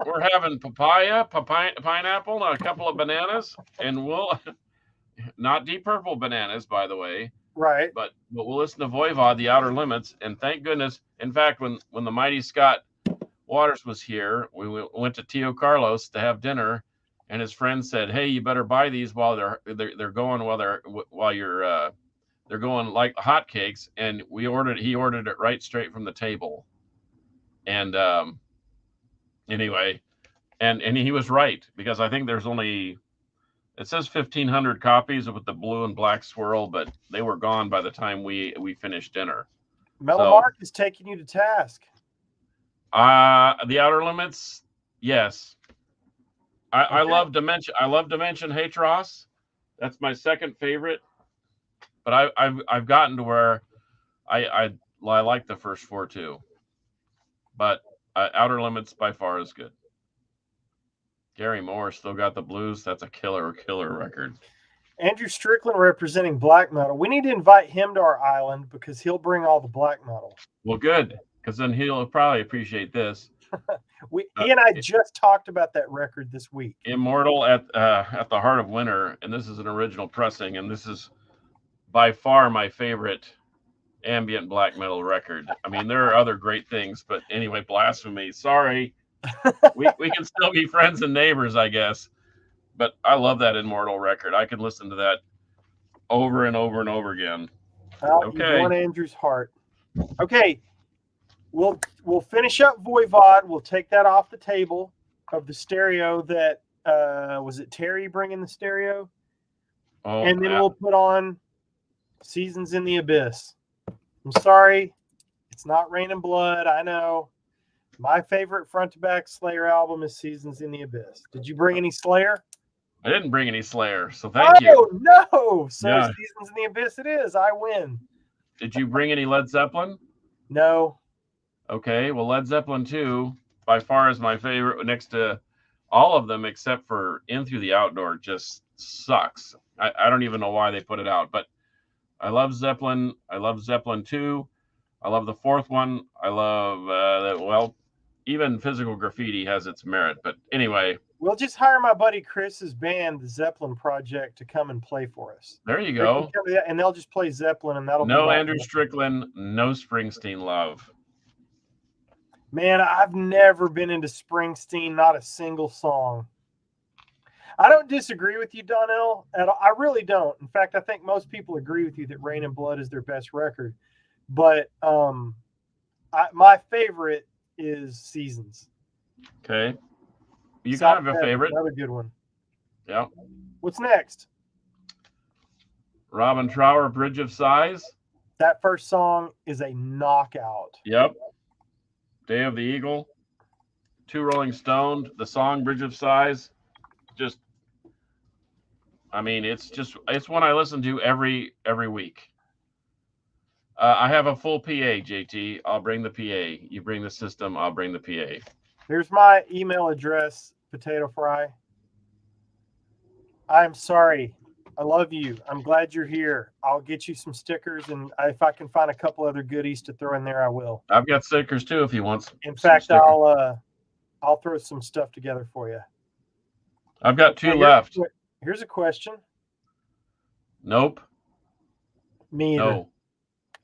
We're having pineapple, and a couple of bananas, and we'll not Deep Purple bananas, by the way. Right. But we'll listen to Voivod, The Outer Limits, and thank goodness. In fact, when the mighty Scott Waters was here, we went to Tio Carlos to have dinner, and his friend said, "Hey, you better buy these while they're going they're going like hotcakes." And he ordered it right straight from the table. And anyway, and he was right, because I think there's only, it says 1,500 copies with the blue and black swirl, but they were gone by the time we finished dinner. Metal Mark is taking you to task. The Outer Limits, yes. I love Dimension. I love Dimension Hatros. That's my second favorite. But I've gotten to where I like the first four too. But Outer Limits by far is good. Gary Moore still got the blues. That's a killer record. Andrew Strickland representing black metal. We need to invite him to our island because he'll bring all the black metal. Well, good, because then he'll probably appreciate this. He and I just talked about that record this week. Immortal at the Heart of Winter, and this is an original pressing, and this is by far my favorite ambient black metal record. I mean, there are other great things, but anyway, blasphemy. Sorry, we can still be friends and neighbors, I guess. But I love that Immortal record. I can listen to that over and over and over again. Okay, you won Andrew's heart. Okay, we'll finish up Voivod. We'll take that off the table of the stereo. That was it. Terry bringing the stereo, and then we'll put on Seasons in the Abyss. I'm sorry, it's not Rain and Blood. I know. My favorite front to back Slayer album is Seasons in the Abyss. Did you bring any Slayer? I didn't bring any Slayer, so thank you. Oh, no. So yeah. Seasons in the Abyss it is. I win. Did you bring any Led Zeppelin? No. Okay, well, Led Zeppelin 2 by far is my favorite next to all of them except for In Through the Outdoor. Just sucks. I don't even know why they put it out, but I love Zeppelin. I love Zeppelin 2. I love the fourth one. I love, even Physical Graffiti has its merit. But anyway. We'll just hire my buddy Chris's band, the Zeppelin Project, to come and play for us. There you go. And they'll just play Zeppelin, and that'll no Andrew Strickland, no Springsteen love. Man, I've never been into Springsteen, not a single song. I don't disagree with you, Donnell. I really don't. In fact, I think most people agree with you that Rain and Blood is their best record. But my favorite is Seasons. Okay. You kind of have a favorite. Another good one. Yeah. What's next? Robin Trower, Bridge of Sighs. That first song is a knockout. Yep. Day of the Eagle. Two Rolling Stoned. The song Bridge of Sighs. Just, I mean, it's one I listen to every week. I have a full PA, JT. I'll bring the PA. You bring the system. I'll bring the PA. Here's my email address, Potato Fry. I'm sorry. I love you. I'm glad you're here. I'll get you some stickers, and if I can find a couple other goodies to throw in there, I will. I've got stickers too if he wants. In fact, I'll throw some stuff together for you. I've got two left. Here's a question. Nope. Me either. No.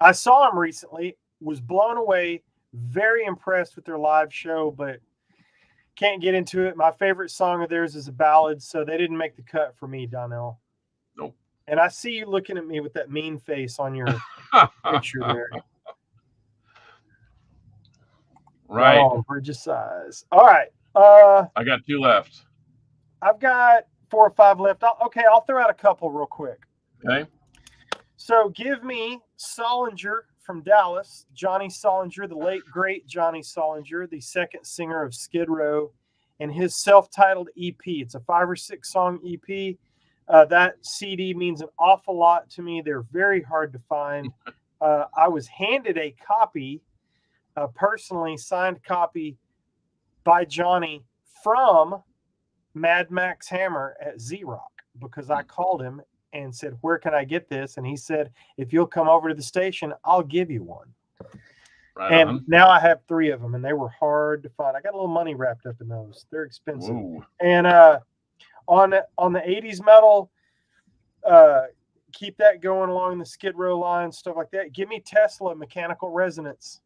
I saw him recently, was blown away, very impressed with their live show, but can't get into it. My favorite song of theirs is a ballad, so they didn't make the cut for me, Donnell. Nope. And I see you looking at me with that mean face on your picture there. Right. Oh, Bridge of Sighs. All right. I got two left. I've got 4 or 5 left. I'll throw out a couple real quick. Okay. So give me Solinger from Dallas, Johnny Solinger, the late, great Johnny Solinger, the second singer of Skid Row, and his self-titled EP. It's a 5 or 6 song EP. That CD means an awful lot to me. They're very hard to find. I was handed a copy, a personally signed copy by Johnny from Mad Max Hammer at Z-Rock because I called him and said, where can I get this? And he said, if you'll come over to the station, I'll give you one. Right and on. Now I have 3 of them, and they were hard to find. I got a little money wrapped up in those. They're expensive. Ooh. And on the 80s metal, keep that going along the Skid Row line, stuff like that. Give me Tesla, Mechanical Resonance.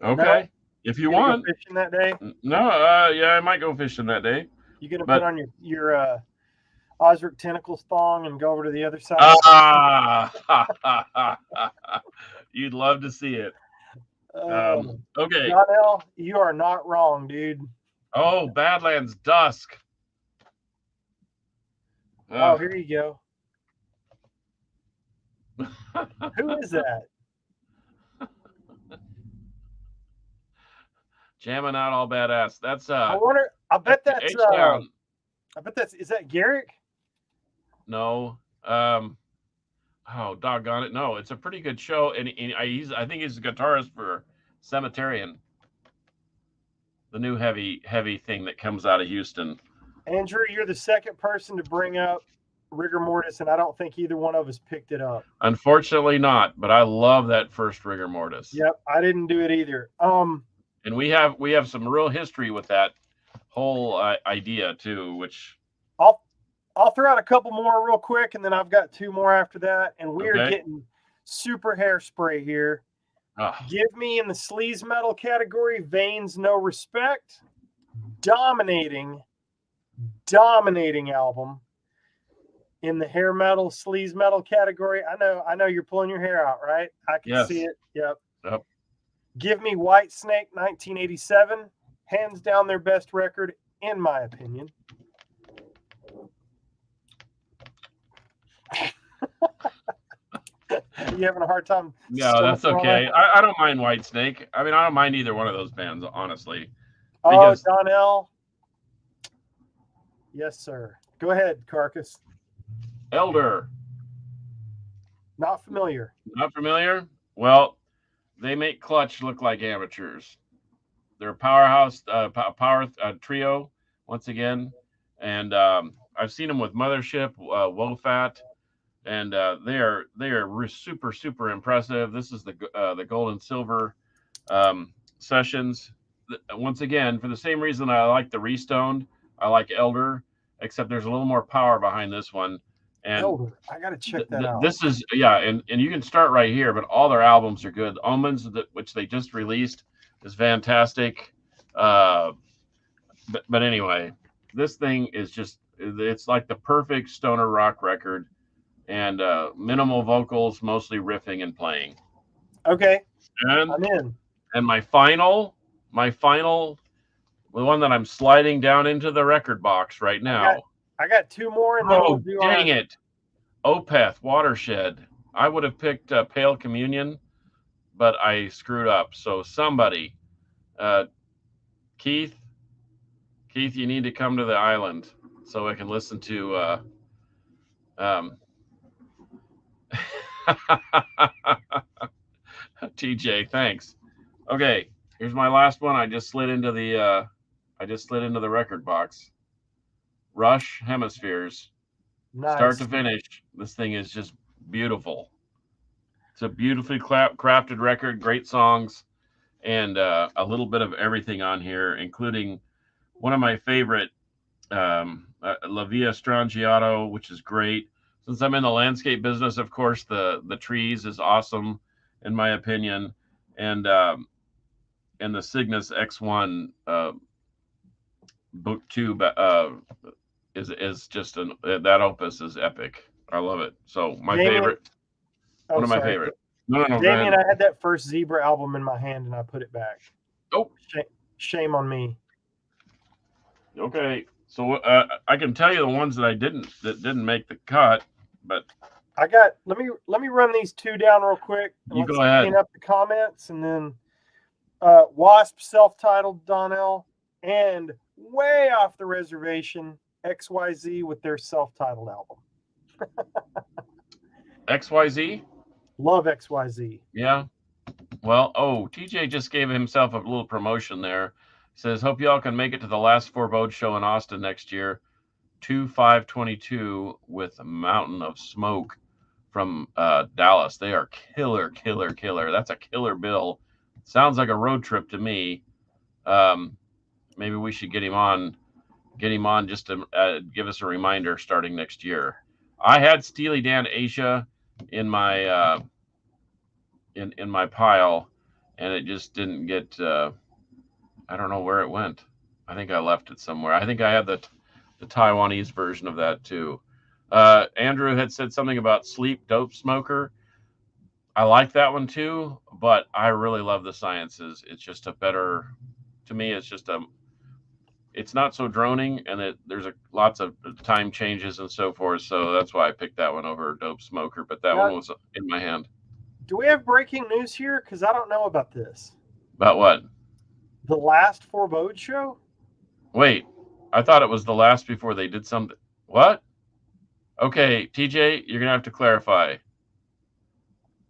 Okay. No? If you want. Go fishing that day? No, yeah, I might go fishing that day. You gonna put on your Osric Tentacles thong and go over to the other side? You'd love to see it. Okay. Donnell, you are not wrong, dude. Oh, Badlands Dusk. Oh, here you go. Who is that? Jamming out all badass. That's I bet that's is that Garrick? No. Oh, doggone it. No, it's a pretty good show. And I think he's a guitarist for Cemeterian. heavy thing that comes out of Houston. Andrew, you're the second person to bring up rigor mortis, and I don't think either one of us picked it up. Unfortunately not, but I love that first rigor mortis. Yep, I didn't do it either. And we have some real history with that whole idea too, which I'll throw out a couple more real quick, and then I've got two more after that, and we're getting super hairspray here. Give me in the sleaze metal category, Veins No Respect, dominating album. In the hair metal, sleaze metal category, I know you're pulling your hair out, right? I can see it. Yep. Give me Whitesnake 1987, hands down their best record, in my opinion. You having a hard time? Yeah, that's okay. I don't mind Whitesnake. I mean, I don't mind either one of those bands, honestly. Oh, Donnell. Yes, sir. Go ahead, Carcass. Elder. Not familiar. Not familiar? Well, they make Clutch look like amateurs. They're a powerhouse, power trio, once again. And I've seen them with Mothership, Wofat. And they are super, super impressive. This is the gold and silver sessions. Once again, for the same reason I like the Restoned, I like Elder, except there's a little more power behind this one. And Elder, I gotta check that out. This is and you can start right here, but all their albums are good. Omens, which they just released, is fantastic. But anyway, this thing is it's like the perfect stoner rock record. And minimal vocals, mostly riffing and playing. Okay. And I'm in. And my final, the one that I'm sliding down into the record box right now. I got two more. And dang it. Opeth, Watershed. I would have picked Pale Communion, but I screwed up. So somebody, Keith, you need to come to the island so I can listen to TJ, thanks. Okay, here's my last one. I just slid into the record box. Rush Hemispheres. Nice. Start to finish. This thing is just beautiful. It's a beautifully crafted record, great songs, and a little bit of everything on here, including one of my favorite, La Via Strangiato, which is great. Since I'm in the landscape business, of course, the trees is awesome, in my opinion, and the Cygnus X1 Book 2 is just that opus is epic. I love it. So my favorite, one of my favorite. No, Damien, I had that first Zebra album in my hand and I put it back. Oh, shame on me. Okay, so I can tell you the ones that didn't make the cut. But I got let me run these two down real quick. You go ahead. Clean up the comments, and then Wasp, self-titled, Donnell, and way off the reservation, XYZ with their self-titled album. XYZ? Love XYZ. Yeah. Well, TJ just gave himself a little promotion there. Says, hope y'all can make it to the last Forebode show in Austin next year. 2/5/22 with a Mountain of Smoke from Dallas. They are killer. That's a killer bill. Sounds like a road trip to me. Maybe we should get him on just to give us a reminder starting next year. I had Steely Dan Asia in my in my pile, and it just didn't get. I don't know where it went. I think I left it somewhere. I think I had the Taiwanese version of that too. Andrew had said something about Sleep Dope Smoker. I like that one too, but I really love the Sciences. It's just to me, it's not so droning, and there's lots of time changes and so forth. So that's why I picked that one over Dope Smoker, but that one was in my hand. Do we have breaking news here? Because I don't know about this. About what? The last Forebode show? Wait. I thought it was the last before they did something. What? Okay, TJ, you're going to have to clarify.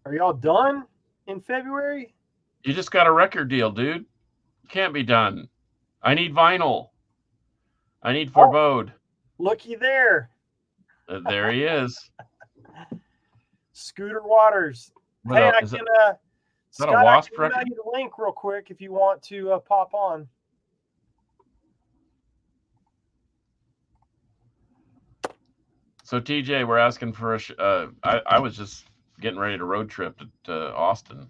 Are y'all done in February? You just got a record deal, dude. Can't be done. I need vinyl. I need Oh, Forebode. looky there. There he is. Scooter Waters. What Hey, else? I Is can, that a Scott, I Wasp can email record? you the link real quick if you want to pop on. So TJ, we're asking for I was just getting ready to road trip to Austin.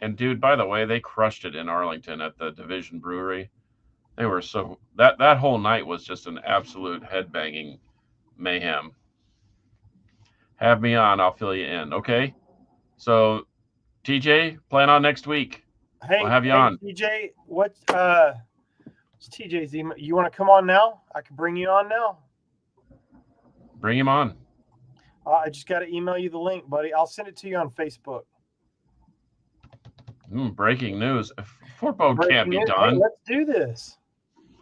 And dude, by the way, they crushed it in Arlington at the Division Brewery. They were that whole night was just an absolute headbanging mayhem. Have me on, I'll fill you in. Okay. So TJ, plan on next week. I'll have you on. TJ, what's TJ's email? You want to come on now? I can bring you on now. Bring him on. I just got to email you the link, buddy. I'll send it to you on Facebook. Breaking news. Forebode can't be Hey, done. let's do this.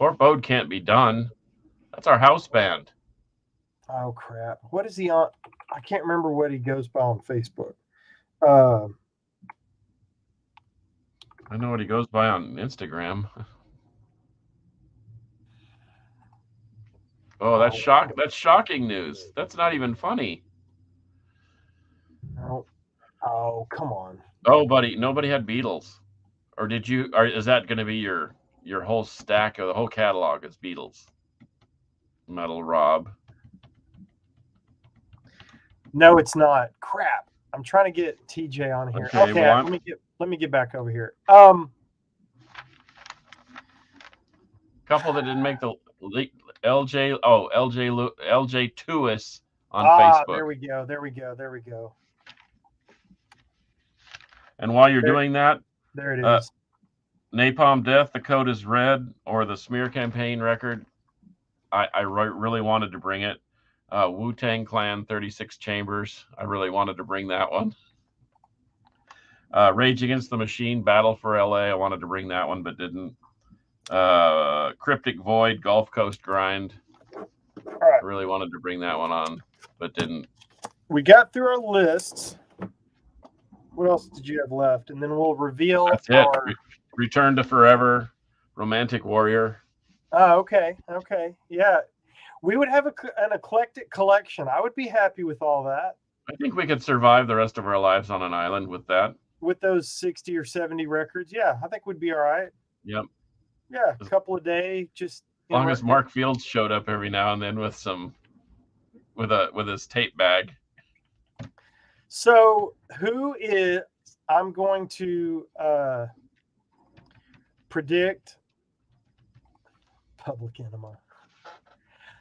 Forebode can't be done. That's our house band. Oh, crap. What is he on? I can't remember what he goes by on Facebook. I know what he goes by on Instagram. Oh, that's shocking news. That's not even funny. No. Oh, come on. Oh, buddy, nobody had Beatles. Or did you? Or is that going to be your whole stack or the whole catalog is Beatles? Metal Rob. No, it's not. Crap. I'm trying to get TJ on here. Okay, well, let me get back over here. Couple that didn't make the LJ Tuis on Facebook. There we go. And while you're doing that, there it is. Napalm Death, the code is red, or the Smear Campaign record. I really wanted to bring it. Wu-Tang Clan, 36 Chambers. I really wanted to bring that one. Rage Against the Machine, Battle for LA. I wanted to bring that one, but didn't. Cryptic Void, Gulf Coast Grind. Right. I really wanted to bring that one on, but didn't. We got through our lists. What else did you have left? And then we'll reveal. That's it. Return to Forever, Romantic Warrior. Oh, okay. Yeah. We would have an eclectic collection. I would be happy with all that. I think we could survive the rest of our lives on an island with that. With those 60 or 70 records, yeah, I think we'd be all right. Yep. Yeah, a couple a day, just as long as Mark Fields showed up every now and then with his tape bag. So I'm going to predict Public Enema.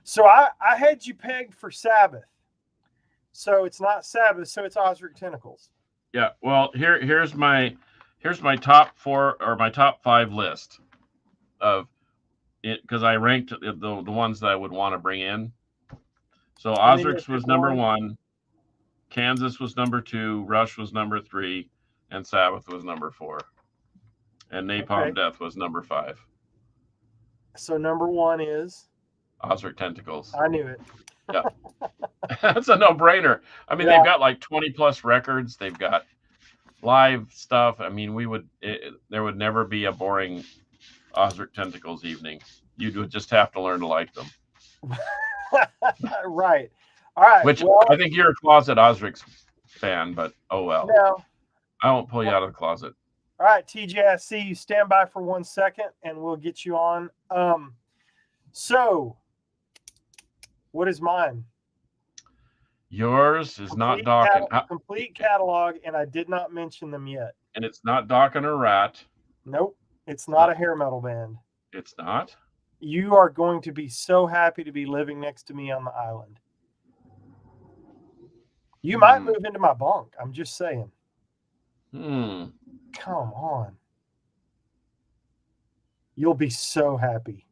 So I had you pegged for Sabbath. So it's not Sabbath, so it's Osric Tentacles. Yeah, well, here's my top 4 or my top 5 list of it, because I ranked the ones that I would want to bring in. So Osric's was number 1, Kansas was number 2, Rush was number 3, and Sabbath was number 4, and Napalm Death was number 5. So number 1 is Osric Tentacles. I knew it. Yeah. That's a no-brainer. I mean, they've got like 20 plus records. They've got live stuff. I mean, there would never be a boring Osric Tentacles evening. You would just have to learn to like them. Right. All right. Which I think you're a closet Osric's fan, but oh well. No. I won't pull you out of the closet. All right, TJ, I see you. Stand by for 1 second, and we'll get you on. So, what is mine? Yours is not Dawkins. Complete catalog, and I did not mention them yet. And it's not Dawkins or Rat. Nope. It's not a hair metal band. It's not? You are going to be so happy to be living next to me on the island. You might move into my bunk. I'm just saying. Come on. You'll be so happy.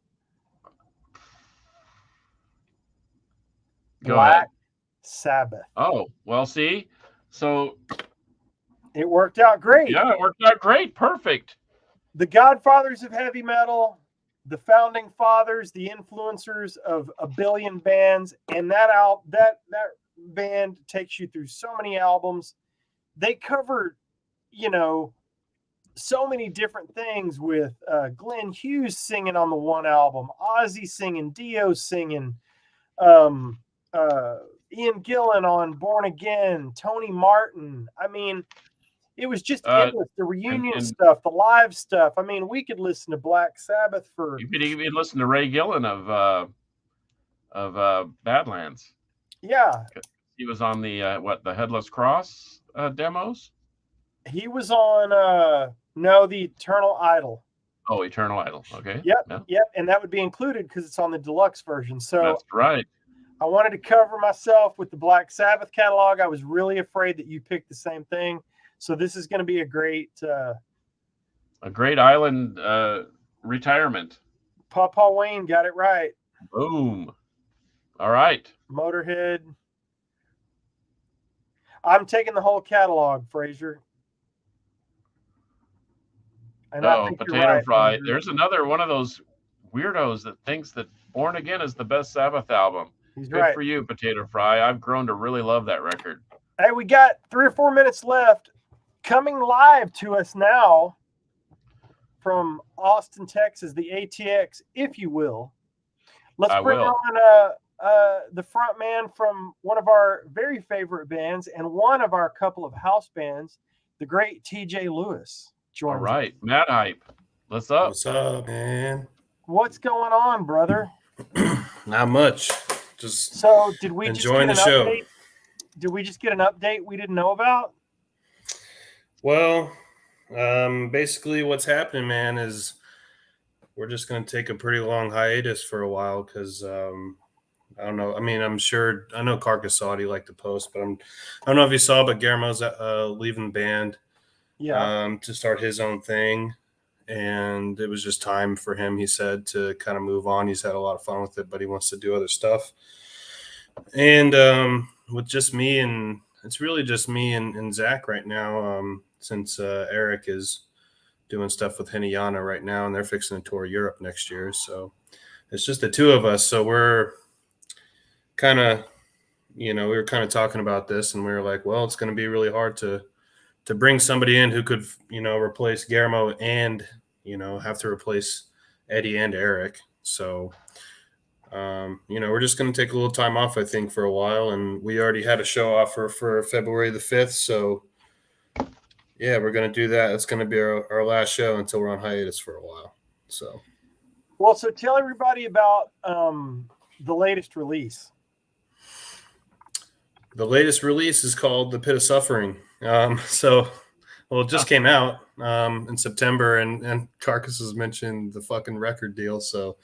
Black Sabbath. Oh, well, see? So it worked out great. Yeah, it worked out great. Perfect. The godfathers of heavy metal, the founding fathers, the influencers of a billion bands, and that band takes you through so many albums. They covered, so many different things with Glenn Hughes singing on the one album, Ozzy singing, Dio singing, um, Ian Gillan on Born Again, Tony Martin. I mean, it was just endless. The reunion stuff, the live stuff. I mean, we could listen to Black Sabbath for. You could even listen to Ray Gillan of Badlands. Yeah, he was on the the Headless Cross demos. He was on the Eternal Idol. Oh, Eternal Idol. Okay. Yep, and that would be included because it's on the deluxe version. So that's right. I wanted to cover myself with the Black Sabbath catalog. I was really afraid that you picked the same thing. So this is going to be a great island retirement. Papa Wayne got it right. Boom. All right. Motorhead. I'm taking the whole catalog, Fraser. And Potato Fry. There's another one of those weirdos that thinks that Born Again is the best Sabbath album. He's Good right. For you, Potato Fry. I've grown to really love that record. Hey, we got 3 or 4 minutes left. Coming live to us now from Austin, Texas, the ATX, if you will. Let's bring on the front man from one of our very favorite bands and one of our couple of house bands, the great TJ Lewis. All right, Mad Hype. What's up? What's up, man? What's going on, brother? Not much. Just did we enjoying the show? Update? Did we just get an update we didn't know about? Well, basically what's happening, man, is we're just going to take a pretty long hiatus for a while because I don't know. I mean, I know Carcass saw it. He liked to post, but I don't know if you saw, but Guillermo's leaving the band to start his own thing. And it was just time for him, he said, to kind of move on. He's had a lot of fun with it, but he wants to do other stuff. And with just me and it's really just me and Zach right now, since Eric is doing stuff with Hinayana right now, and they're fixing to tour Europe next year. So it's just the two of us. So we're kind of, we were kind of talking about this, and we were like, well, it's going to be really hard to bring somebody in who could, replace Guillermo and, have to replace Eddie and Eric. So, we're just going to take a little time off, I think, for a while. And we already had a show offer for February the 5th. So, yeah, we're going to do that. It's going to be our last show until we're on hiatus for a while. So tell everybody about the latest release. The latest release is called The Pit of Suffering. It just came out in September, and Carcass has mentioned the fucking record deal. So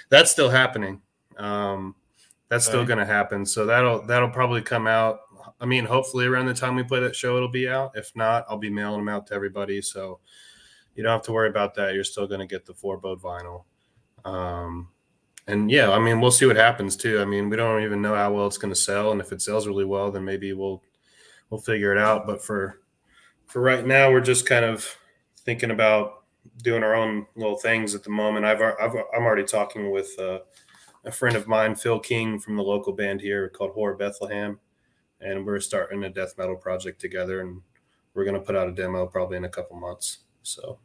that's still happening. That's still going to happen. So that'll probably come out. I mean, hopefully around the time we play that show, it'll be out. If not, I'll be mailing them out to everybody. So you don't have to worry about that. You're still going to get the four-bode vinyl. And yeah, I mean, we'll see what happens too. I mean, we don't even know how well it's going to sell. And if it sells really well, then maybe we'll figure it out. But for right now, we're just kind of thinking about doing our own little things at the moment. I'm already talking with a friend of mine, Phil King, from the local band here called Horror Bethlehem. And we're starting a death metal project together, and we're going to put out a demo probably in a couple months. So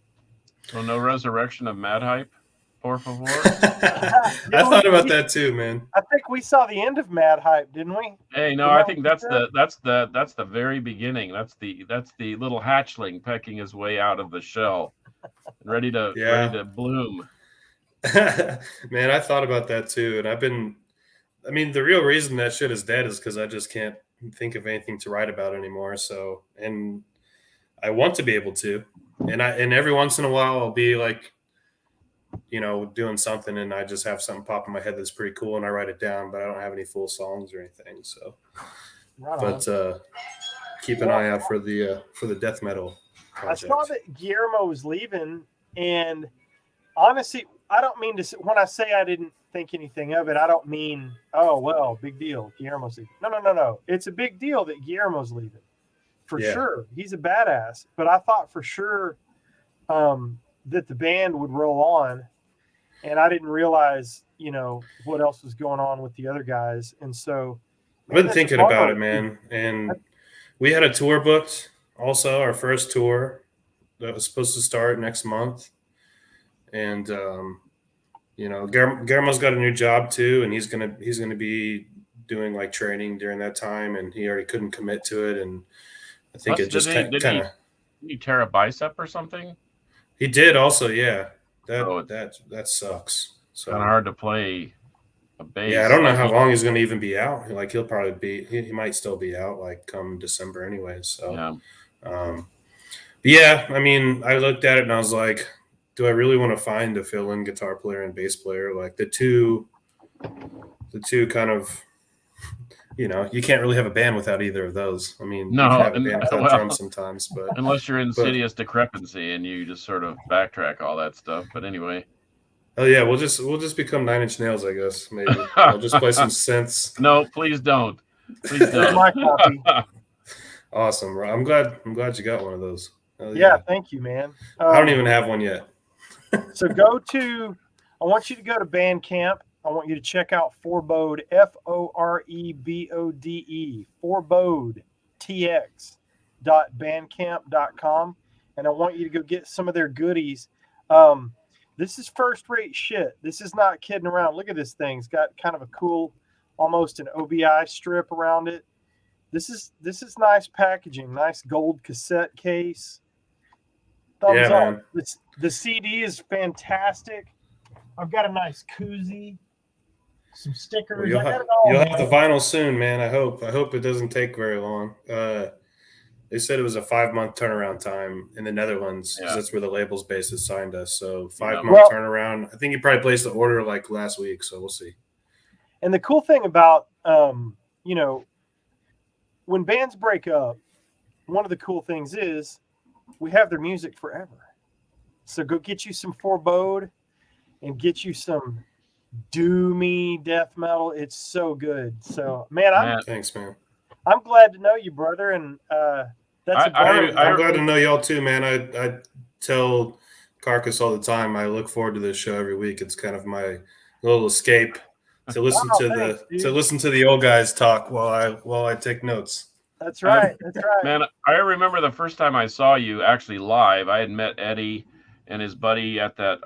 no resurrection of Mad Hype, por favor. I thought about that too, man. I think we saw the end of Mad Hype, didn't we? Hey, no, I think that's the very beginning. That's the little hatchling pecking his way out of the shell, ready to bloom. Man, I thought about that too, and the real reason that shit is dead is because I just can't think of anything to write about anymore. So, and I want to be able to, and every once in a while I'll be like, doing something, and I just have something pop in my head that's pretty cool, and I write it down, but I don't have any full songs or anything. So, keep an eye out for the death metal project. I saw that Guillermo was leaving, and honestly, I don't mean to. When I say I didn't think anything of it, I don't mean, oh well, big deal, Guillermo's leaving. No. It's a big deal that Guillermo's leaving, for sure. He's a badass, but I thought for sure that the band would roll on, and I didn't realize, what else was going on with the other guys, and so I've been thinking about it, man. And we had a tour booked, also our first tour that was supposed to start next month, and Guillermo's got a new job too, and he's gonna be doing like training during that time, and he already couldn't commit to it, and I think Plus, it just kind of did he tear a bicep or something? he did also, yeah. So That sucks. So kind of hard to play a bass. yeah, I don't know how long he's going to even be out. Like he'll probably be he might still be out like come December anyways. So yeah. But yeah, I mean, I looked at it and I was like, do I really want to find a fill-in guitar player and bass player? Like the two kind of, you can't really have a band without either of those. I mean, No, you can have a band without drums sometimes, but unless you're insidious decrepancy and you just sort of backtrack all that stuff. But anyway. Oh yeah, we'll just become Nine Inch Nails, I guess. Maybe I'll just play some synths. No, please don't. Please don't. My copy. Awesome. I'm glad you got one of those. Yeah, thank you, man. I don't even have one yet. So I want you to go to Bandcamp. I want you to check out Forebode, Forebode, Forebode, TX.bandcamp.com. And I want you to go get some of their goodies. This is first-rate shit. This is not kidding around. Look at this thing. It's got kind of a cool, almost an OBI strip around it. This is nice packaging. Nice gold cassette case. Thumbs up. Man. The CD is fantastic. I've got a nice koozie, some stickers. Well, you'll have the vinyl soon, man. I hope it doesn't take very long. They said it was a 5-month turnaround time in the Netherlands because that's where the label's based that signed us. So 5-month turnaround. I think you probably placed the order like last week, so we'll see. And the cool thing about when bands break up, one of the cool things is we have their music forever. So go get you some Forebode and get you some doomy death metal. It's so good. So thanks, man. I'm glad to know you, brother, and that's I'm glad to know y'all too, man. I tell Carcass all the time. I look forward to this show every week. It's kind of my little escape to listen to the old guys talk while I take notes. That's right. That's right. Man, I remember the first time I saw you actually live. I had met Eddie and his buddy at that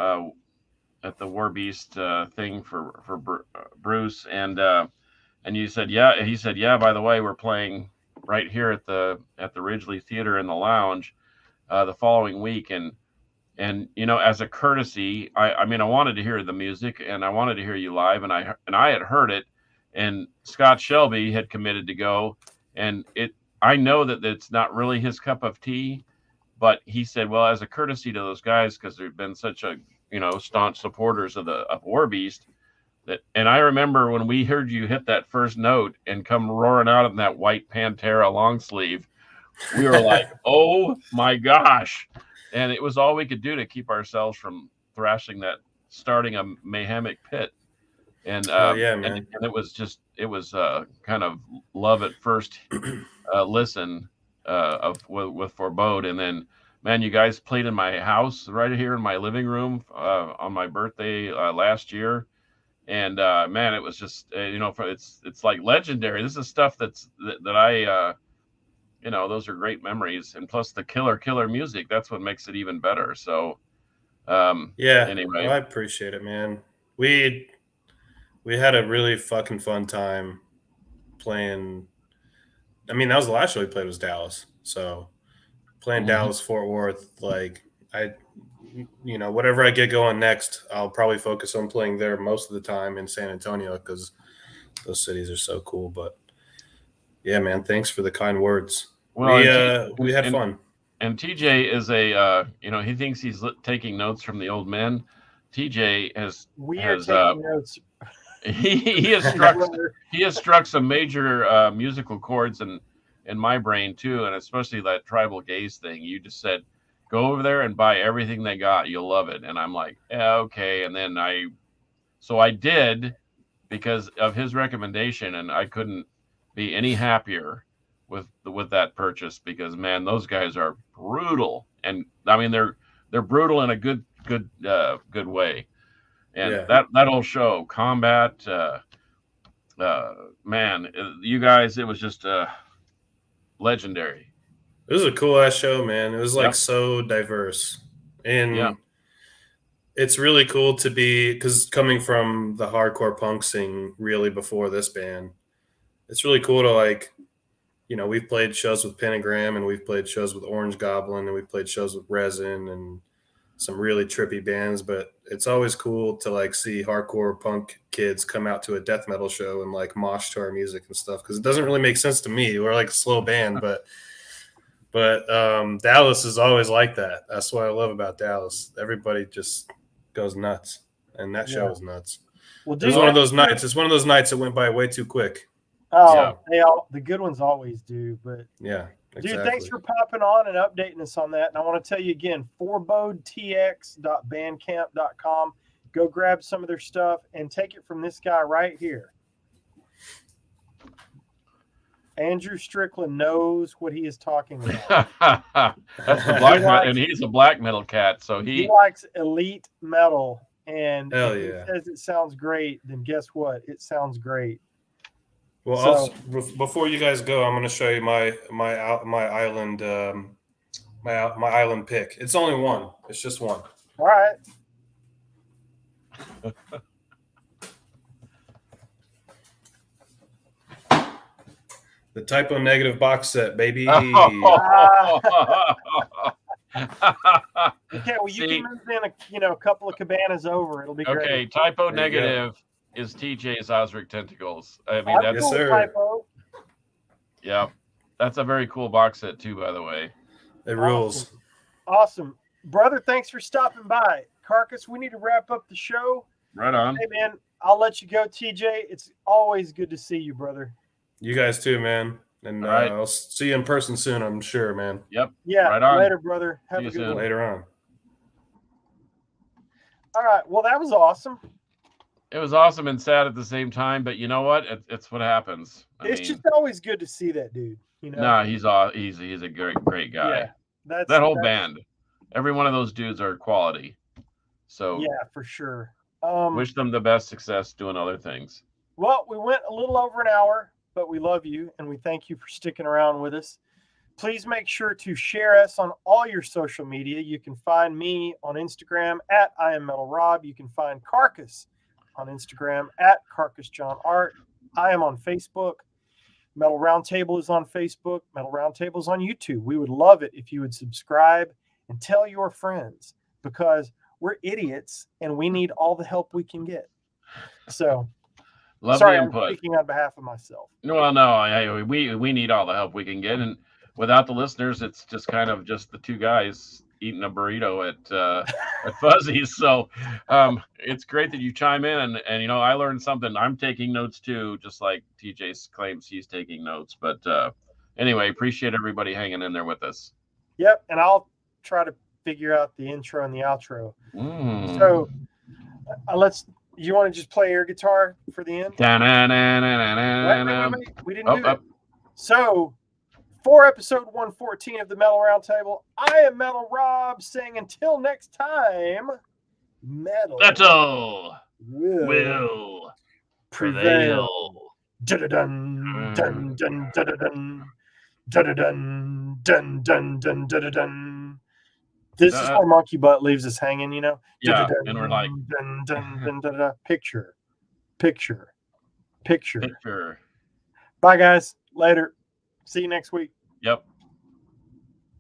at the War Beast thing for Bruce, and you said he said by the way, we're playing right here at the Ridgely Theater in the lounge the following week, and as a courtesy, I wanted to hear the music and I wanted to hear you live, and I had heard it, and Scott Shelby had committed to go, and I know that it's not really his cup of tea, but he said, well, as a courtesy to those guys, because they've been such a staunch supporters of War Beast, and I remember when we heard you hit that first note and come roaring out in that white Pantera long sleeve, we were like, oh my gosh. And it was all we could do to keep ourselves from starting a mayhemic pit. And and it was kind of love at first listen with Forebode. And then, man, you guys played in my house right here in my living room on my birthday last year. And man, it was just it's like legendary. This is stuff that I those are great memories, and plus the killer music. That's what makes it even better. So anyway, well, I appreciate it, man. We had a really fucking fun time playing. I mean, that was the last show we played was Dallas. So playing Dallas, Fort Worth, like whatever I get going next, I'll probably focus on playing there most of the time in San Antonio because those cities are so cool. But yeah, man, thanks for the kind words. Well, we had fun. And TJ is he thinks he's taking notes from the old men. TJ has taking notes. He has struck some major musical chords in my brain too, and especially that tribal gaze thing. You just said, go over there and buy everything they got. You'll love it. And I'm like, yeah, okay. And then I did because of his recommendation, and I couldn't be any happier with that purchase because, man, those guys are brutal. And I mean, they're brutal in a good way. And that whole show, Combat, man, you guys, it was just legendary. It was a cool ass show, man. It was like Yep. so diverse, and Yeah. it's really cool to be, because coming from the hardcore punk scene really before this band, it's really cool to like, you know, we've played shows with Pentagram and we've played shows with Orange Goblin and we've played shows with Resin and some really trippy bands, but it's always cool to like see hardcore punk kids come out to a death metal show and like mosh to our music and stuff, because it doesn't really make sense to me. We're like a slow band, but Dallas is always like that. That's what I love about Dallas. Everybody just goes nuts, and that show was nuts. Well, It dude, was one of those nights. It's one of those nights that went by way too quick. Oh, the good ones always do. But yeah, exactly. Dude, thanks for popping on and updating us on that. And I want to tell you again, forebodetx.bandcamp.com. Go grab some of their stuff and take it from this guy right here. Andrew Strickland knows what he is talking about. That's the black metal, and he's a black metal cat, so he likes elite metal. And hell if he says it sounds great, then guess what? It sounds great. Well, So, also, before you guys go, I'm going to show you my island my island pick. It's only one. It's just one. All right. The Typo Negative box set, baby. Okay, well, you can move in a couple of cabanas over. It'll be great. Okay, Typo Negative is TJ's Osric Tentacles. I mean, that's yes, sir. Typo. Yeah, that's a very cool box set too, by the way. It rules. Awesome. Brother, thanks for stopping by. Carcass, we need to wrap up the show. Right on. Hey, man, I'll let you go, TJ. It's always good to see you, brother. You guys too, man. And I'll see you in person soon, I'm sure, man. Yep. Yeah, right on. Later, brother. Have see a good soon. one. Later on. All right. Well, that was awesome. It was awesome and sad at the same time, but you know what? It's what happens. It's just always good to see that dude. You know? No, he's a great guy. Yeah, that whole band. Every one of those dudes are quality. So yeah, for sure. Wish them the best success doing other things. Well, we went a little over an hour, but we love you and we thank you for sticking around with us. Please make sure to share us on all your social media. You can find me on Instagram at IamMetalRob. You can find Carcass on Instagram at CarcassJohnArt. I am on Facebook. Metal Roundtable is on Facebook. Metal Roundtable is on YouTube. We would love it if you would subscribe and tell your friends, because we're idiots and we need all the help we can get. So, sorry, I'm speaking on behalf of myself. No, we need all the help we can get, and without the listeners, it's just kind of just the two guys eating a burrito at Fuzzy's. So it's great that you chime in, and I learned something. I'm taking notes too, just like TJ claims he's taking notes. But anyway, appreciate everybody hanging in there with us. Yep, and I'll try to figure out the intro and the outro. So you want to just play air guitar for the end? Wait. We didn't do it. So for episode 114 of the Metal Roundtable, I am Metal Rob saying until next time, metal will prevail. Dun dun dun dun dun dun dun dun dun dun dun dun. This is where Monkey Butt leaves us hanging, Yeah, and we're like picture. Picture. Picture. Bye, guys. Later. See you next week. Yep.